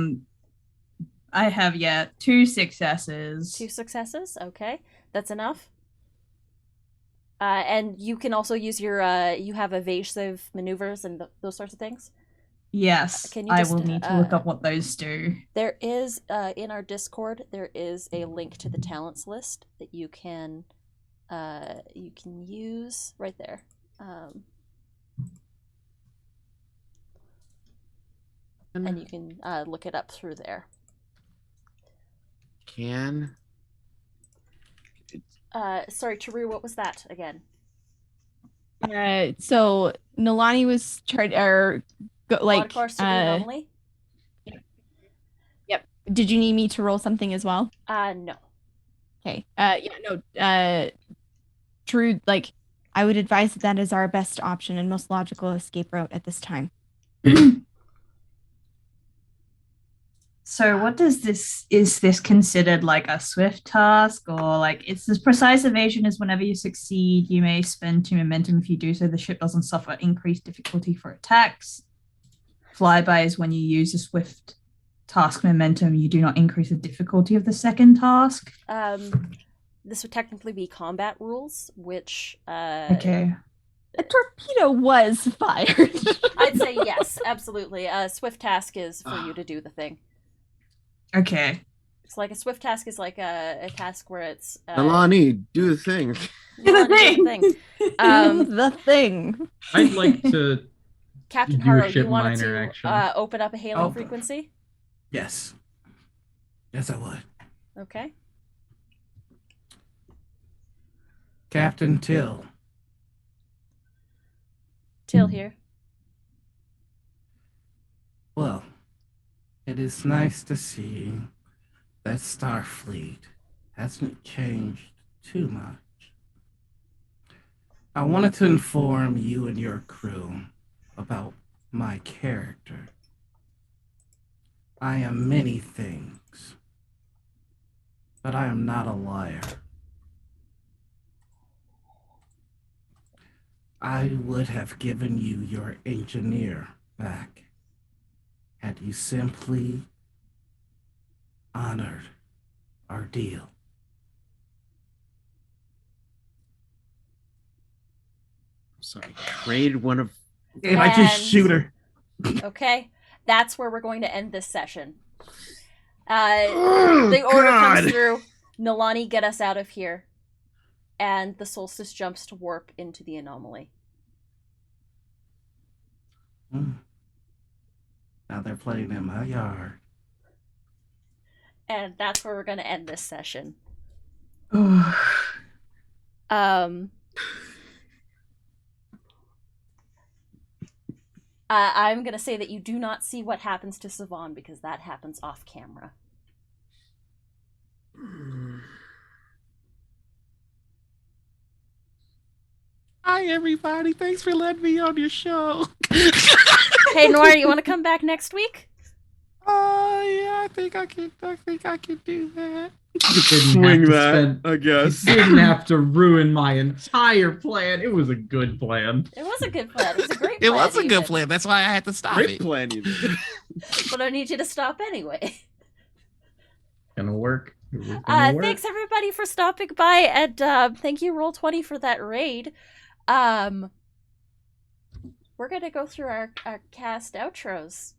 have 2 successes. 2 successes. Okay, that's enough. And you can also use your you have evasive maneuvers and those sorts of things. Yes, I will need to look up what those do. There is in our Discord. There is a link to the talents list that you can use right there. And you can look it up through there. Sorry, Taru, what was that again? So Nilani was anomaly? Yep. Did you need me to roll something as well? No. Okay. True. I would advise that is our best option and most logical escape route at this time. So So what does this, is this considered like a swift task, or like it's this precise evasion is whenever you succeed, you may spend 2 momentum. If you do so, the ship doesn't suffer increased difficulty for attacks. Flyby is when you use a swift task momentum, you do not increase the difficulty of the second task. This would technically be combat rules, which Okay. A torpedo was fired. I'd say yes, absolutely. A swift task is for you to do the thing. Okay. It's like a swift task is like a task where it's Alani, do the thing. Do the Milani, do thing! The thing. I'd like to Captain do a Harlow, you ship wanted minor to action. open up a hailing Open. frequency? Yes. Yes, I would. Okay. Captain Till. Till here. Well, it is nice to see that Starfleet hasn't changed too much. I wanted to inform you and your crew about my character. I am many things, but I am not a liar. I would have given you your engineer back had you simply honored our deal. Sorry, trade one of. And I just And- shoot her. Okay. That's where we're going to end this session. Oh, The order God. comes through. Nilani, get us out of here. And the Solstice jumps to warp into the anomaly. Hmm. Now they're playing in my yard. And that's where we're going to end this session. Oh. I'm going to say that you do not see what happens to Savan because that happens off camera. Hi, everybody. Thanks for letting me on your show. Hey, Noir, you want to come back next week? Yeah, I think I can do that. Swing that, I You guess. didn't have to ruin my entire plan. It was a good plan. It was a good plan. It was a great plan. It was a good even. plan. That's why I had to stop Great it. plan, you did. But I need you to stop anyway. Gonna work. It was gonna work. Thanks everybody for stopping by, and thank you Roll20 for that raid. We're gonna go through our cast outros.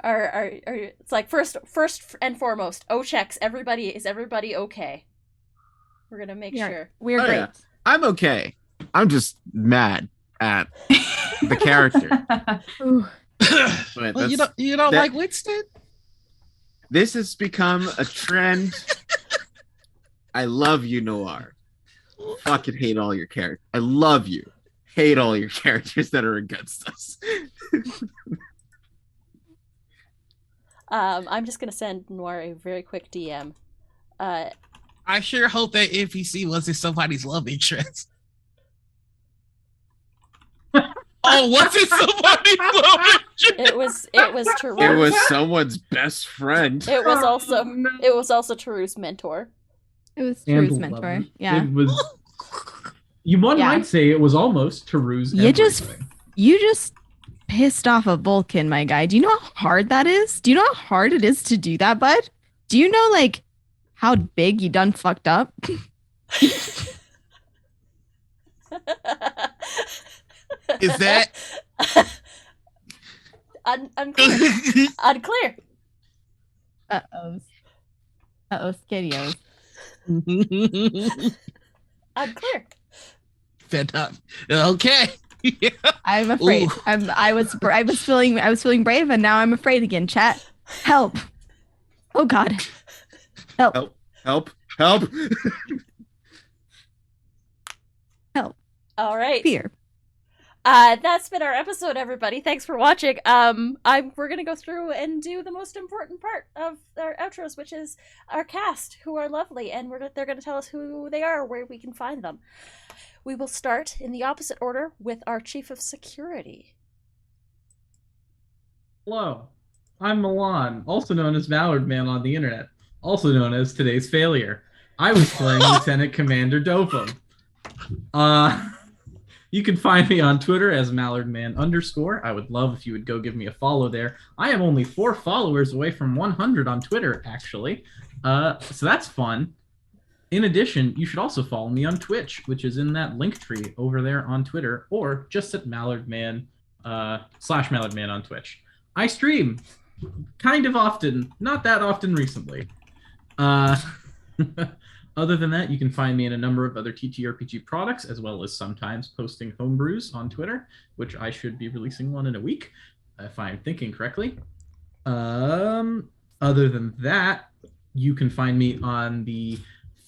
It's like first and foremost, checks. Is everybody okay? We're gonna make Yeah. sure. We're Oh, great. yeah. I'm okay. I'm just mad at the character. Ooh. But Well, you that's- don't that- like Winston? This has become a trend. I love you, Noir. Fucking hate all your characters. I love you. Hate all your characters that are against us. I'm just gonna send Noir a very quick DM. I sure hope that NPC wasn't somebody's love interest. Oh, was it somebody's love interest? It was Tarun. It was someone's best friend. It was also Taru's mentor. It was And True's mentor. love. Yeah. It was. One Yeah. might say it was almost Taru's. You just- everything. You just pissed off a Vulcan, my guy. Do you know how hard that is? Do you know how hard it is to do that, bud? Do you know, like, how big you done fucked up? Is that? Unclear? Unclear. Uh-oh. Uh-oh, skiddios. Unclear. Fed up. Okay. I'm afraid. Ooh. I was feeling brave, and now I'm afraid again. Chat, help! Oh God, help! Help. Help. All right. Fear. That's been our episode, everybody. Thanks for watching. We're gonna go through and do the most important part of our outros, which is our cast, who are lovely, and they're gonna tell us who they are, where we can find them. We will start in the opposite order with our chief of security. Hello. I'm Milan, also known as Mallard Man on the internet, also known as today's failure. I was playing Lieutenant Commander Dopum. You can find me on Twitter as MallardMan_. I would love if you would go give me a follow there. I am only 4 followers away from 100 on Twitter, actually. So that's fun. In addition, you should also follow me on Twitch, which is in that link tree over there on Twitter, or just at MallardMan /MallardMan on Twitch. I stream kind of often, not that often recently. Other than that, you can find me in a number of other TTRPG products, as well as sometimes posting homebrews on Twitter, which I should be releasing one in a week, if I'm thinking correctly. Other than that, you can find me on the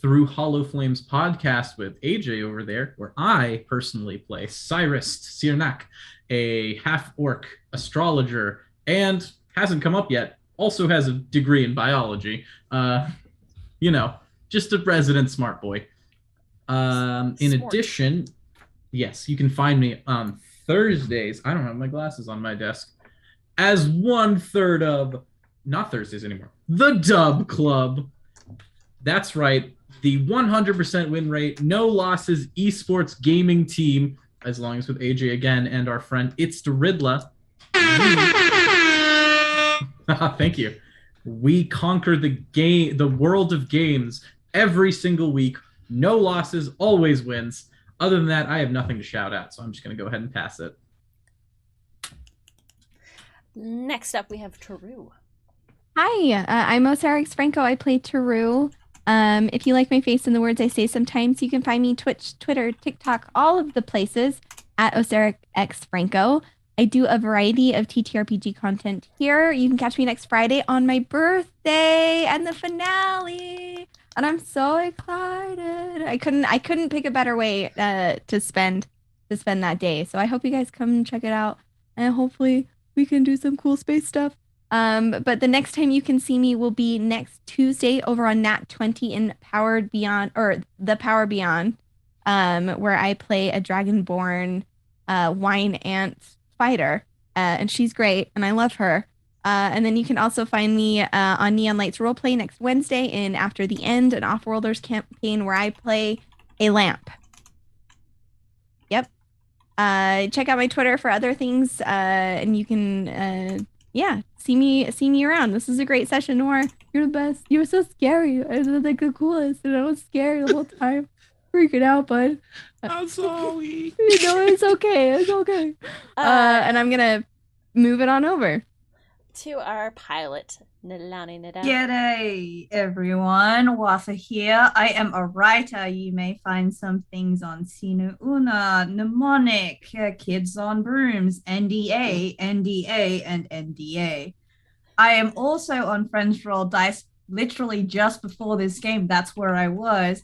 Through Hollow Flames podcast with AJ over there, where I personally play Cyrus Sirnak, a half-orc astrologer, and hasn't come up yet, also has a degree in biology. Just a resident smart boy. In addition, yes, you can find me on Thursdays. I don't have my glasses on my desk. As 1/3 of, not Thursdays anymore, the Dub Club. That's right. The 100% win rate, no losses esports gaming team, as long as with AJ again and our friend It's the Riddler. Thank you. We conquer the world of games every single week. No losses, always wins. Other than that, I have nothing to shout out, so I'm just going to go ahead and pass it. Next up, we have Taru. Hi, I'm Osarix Franco. I play Taru. If you like my face and the words I say sometimes, you can find me Twitch, Twitter, TikTok, all of the places at Osarix Franco. I do a variety of TTRPG content here. You can catch me next Friday on my birthday and the finale. And I'm so excited. I couldn't pick a better way to spend that day. So I hope you guys come and check it out. And hopefully we can do some cool space stuff. But the next time you can see me will be next Tuesday over on Nat 20 in Powered Beyond, or the Power Beyond, where I play a Dragonborn wine ant fighter, and she's great, and I love her. And then you can also find me on Neon Lights Roleplay next Wednesday in After the End, an Offworlders campaign where I play a lamp. Yep. Check out my Twitter for other things, and you can, see me around. This is a great session, Noir. You're the best. You were so scary. I was like the coolest, and I was scary the whole time. Freaking out, bud. I'm sorry. It's okay. It's okay. And I'm gonna move it on over to our pilot, Nilani Nida. G'day, everyone. Wasa here. I am a writer. You may find some things on Sinu Una, Mnemonic, Kids on Brooms, NDA, NDA, and NDA. I am also on Friends Roll Dice, literally just before this game. That's where I was.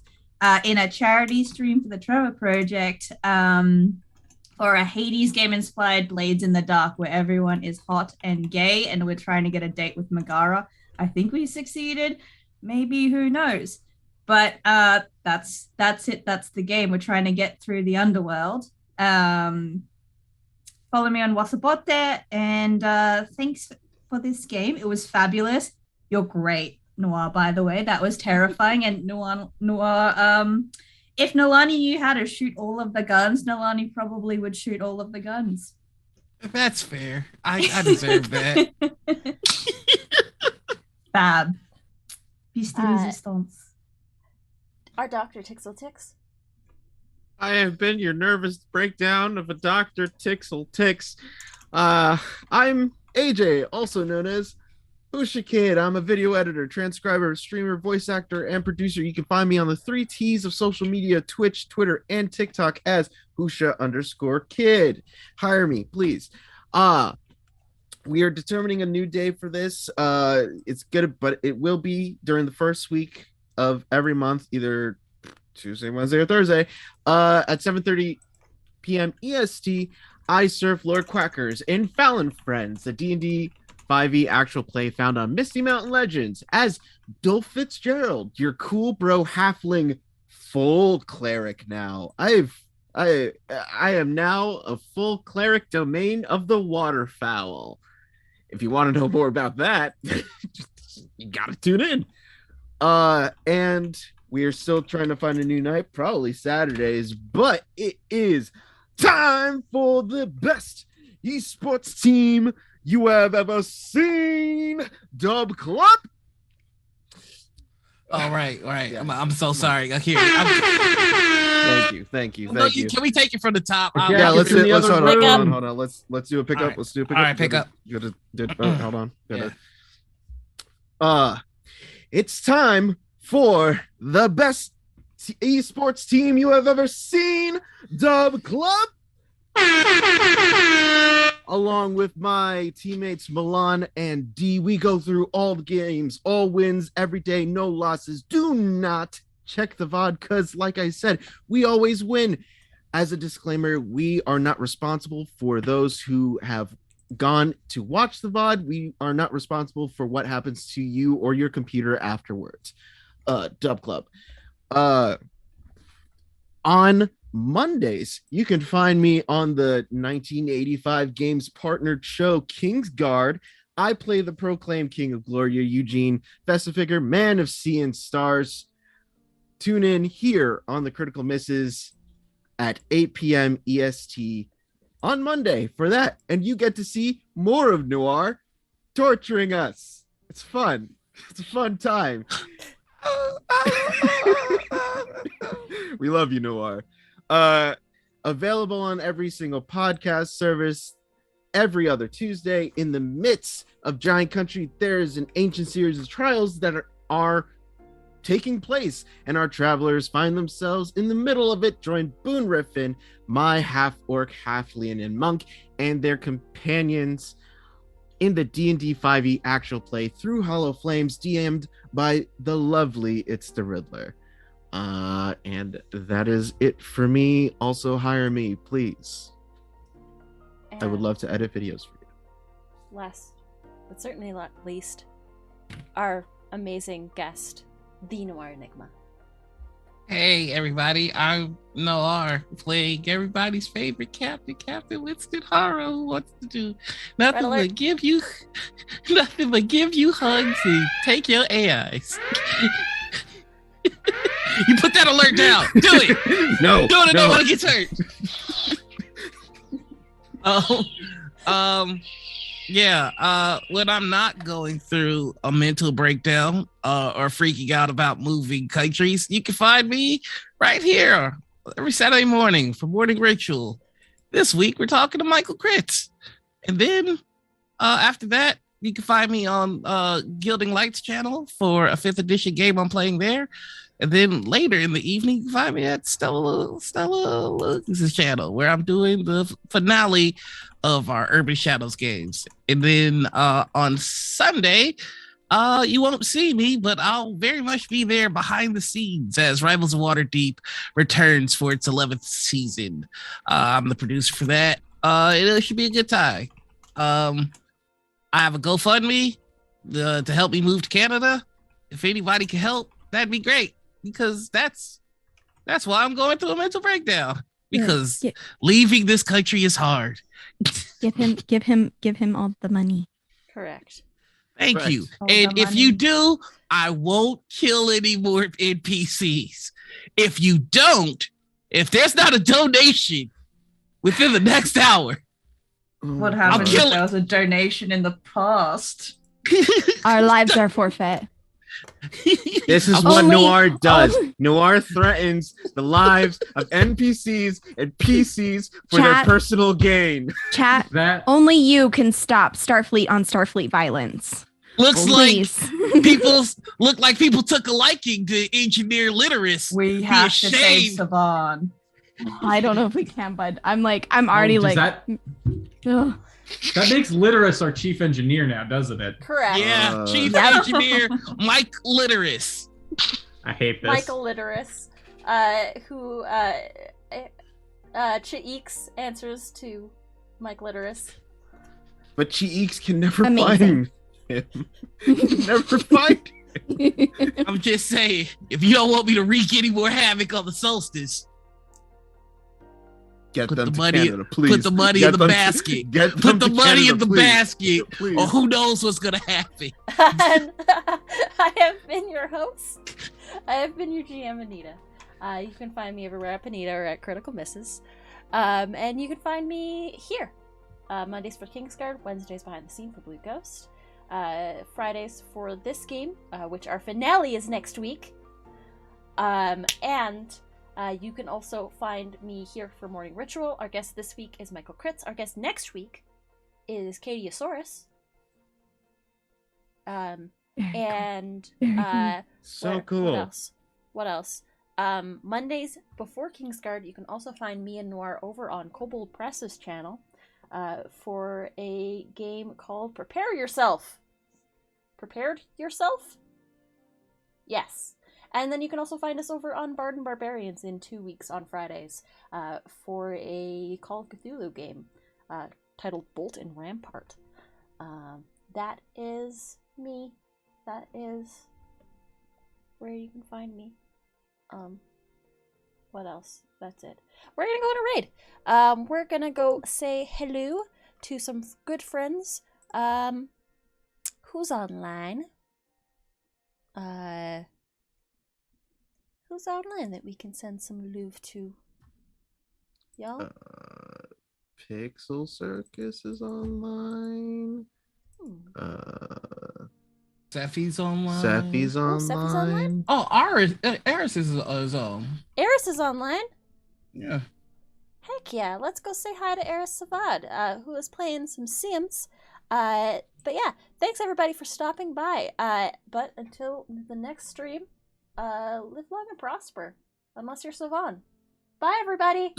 In a charity stream for the Trevor Project, or a Hades game-inspired Blades in the Dark, where everyone is hot and gay, and we're trying to get a date with Megara. I think we succeeded. Maybe, who knows? But that's it. That's the game. We're trying to get through the underworld. Follow me on Wasabote, and thanks for this game. It was fabulous. You're great, Noir, by the way. That was terrifying. And Noir, if Nilani knew how to shoot all of the guns, Nilani probably would shoot all of the guns. That's fair. I deserve that. Fab. Piece de resistance. Our Dr. Tixel Tix. I have been your nervous breakdown of a Dr. Tixel Tix. I'm AJ, also known as Husha Kid. I'm a video editor, transcriber, streamer, voice actor, and producer. You can find me on the 3 T's of social media: Twitch, Twitter, and TikTok as Husha_Kid. Hire me, please. We are determining a new day for this. It's good, but it will be during the first week of every month, either Tuesday, Wednesday, or Thursday, at 7:30 p.m. EST. I serve Lord Quackers in Fallon Friends, the D&D 5e actual play found on Misty Mountain Legends, as Dolph Fitzgerald, your cool bro halfling full cleric now. I am now a full cleric domain of the waterfowl. if you want to know more about that, you gotta tune in. And we are still trying to find a new night, probably Saturdays, but it is time for the best esports team you have ever seen. Dub Club. All right. Yeah. I'm so sorry. Thank you. Can we take it from the top? Yeah, let's hold on. Let's do a pickup. All right. Let's do a pickup. All right, pick up. Hold on. It's time for the best esports team you have ever seen, Dub Club. Along with my teammates Milan and D, we go through all the games, all wins, every day, no losses. Do not check the VOD because, like I said, we always win. As a disclaimer, we are not responsible for those who have gone to watch the VOD. We are not responsible for what happens to you or your computer afterwards. Dub Club. On Mondays, you can find me on the 1985 Games partnered show Kingsguard. I play the proclaimed King of Gloria, Eugene Festifiger, Man of Sea and Stars. Tune in here on the Critical Misses at 8 p.m. EST on Monday for that. And you get to see more of Noir torturing us. It's fun. It's a fun time. We love you, Noir. Available on every single podcast service every other Tuesday. In the midst of Giant Country, there is an ancient series of trials that are taking place, and our travelers find themselves in the middle of it. Join Boone Riffin, my half-orc, halfling, and monk, and their companions in the D&D 5e actual play through Hollow Flames, DM'd by the lovely It's the Riddler. And that is it for me. Also hire me, please. I would love to edit videos for you. Last, but certainly not least, our amazing guest, the Noir Enigma. Hey everybody, I'm Noir, playing everybody's favorite captain, Captain Winston Harrow, who wants to do nothing but give you hugs and take your AIs. You put that alert down. Do it. No. Do it. No. Nobody gets hurt. When I'm not going through a mental breakdown or freaking out about moving countries, you can find me right here every Saturday morning for Morning Ritual. This week we're talking to Michael Kritz, and then after that you can find me on Gilding Lights channel for a 5th edition game I'm playing there. And then later in the evening, you can find me at Stella Lucas's channel, where I'm doing the finale of our Urban Shadows games. And then on Sunday, you won't see me, but I'll very much be there behind the scenes as Rivals of Waterdeep returns for its 11th season. I'm the producer for that. It should be a good time. I have a GoFundMe to help me move to Canada. If anybody can help, that'd be great. Because that's why I'm going through a mental breakdown. Because leaving this country is hard. Give him all the money. Correct. Thank you. And if you do, I won't kill any more NPCs. If you don't, if there's not a donation within the next hour, what happens if there was a donation in the past? Our lives are forfeit. This is what Noir does. Noir threatens the lives of NPCs and PCs for their personal gain. Chat, only you can stop Starfleet on Starfleet violence. Looks like people took a liking to engineer Litterus. We have to save Saban. I don't know if we can, but I'm already That makes Litterus our chief engineer now, doesn't it? Correct. Yeah, chief engineer Mike Litterus. I hate this. Michael Litterus, who Cheeks answers to Mike Litterus. But Cheeks can never find him. Never find him. I'm just saying, if you don't want me to wreak any more havoc on the solstice, Get Put them the to money- Canada, please. put the money Get in the them to- basket. Get Put them the to money Canada, in the please. basket, Please. or who knows what's gonna happen. And I have been your host. I have been your GM, Anita. You can find me everywhere at Anita or at Critical Misses. And you can find me here. Mondays for Kingsguard, Wednesdays behind the scene for Blue Ghost, Fridays for this game, which our finale is next week. And you can also find me here for Morning Ritual. Our guest this week is Michael Kritz. Our guest next week is Katiosaurus. And So cool. What else? Mondays before Kingsguard, you can also find me and Noir over on Kobold Press's channel for a game called Prepare Yourself. Prepared Yourself? Yes. And then you can also find us over on Bard and Barbarians in 2 weeks on Fridays for a Call of Cthulhu game titled Bolt and Rampart. That is me. That is where you can find me. What else? That's it. We're gonna go on a raid. We're gonna go say hello to some good friends. Who's online? Who's online that we can send some love to? Y'all? Pixel Circus is online. Seffi's online. Seffi's Oh, Seffi's online? online. Oh, Aris is Eris is online. yeah. Heck yeah, let's go say hi to Eris Savad, who is playing some Sims. But yeah, thanks everybody for stopping by. But until the next stream, live long and prosper. Unless you're Savan. Bye everybody!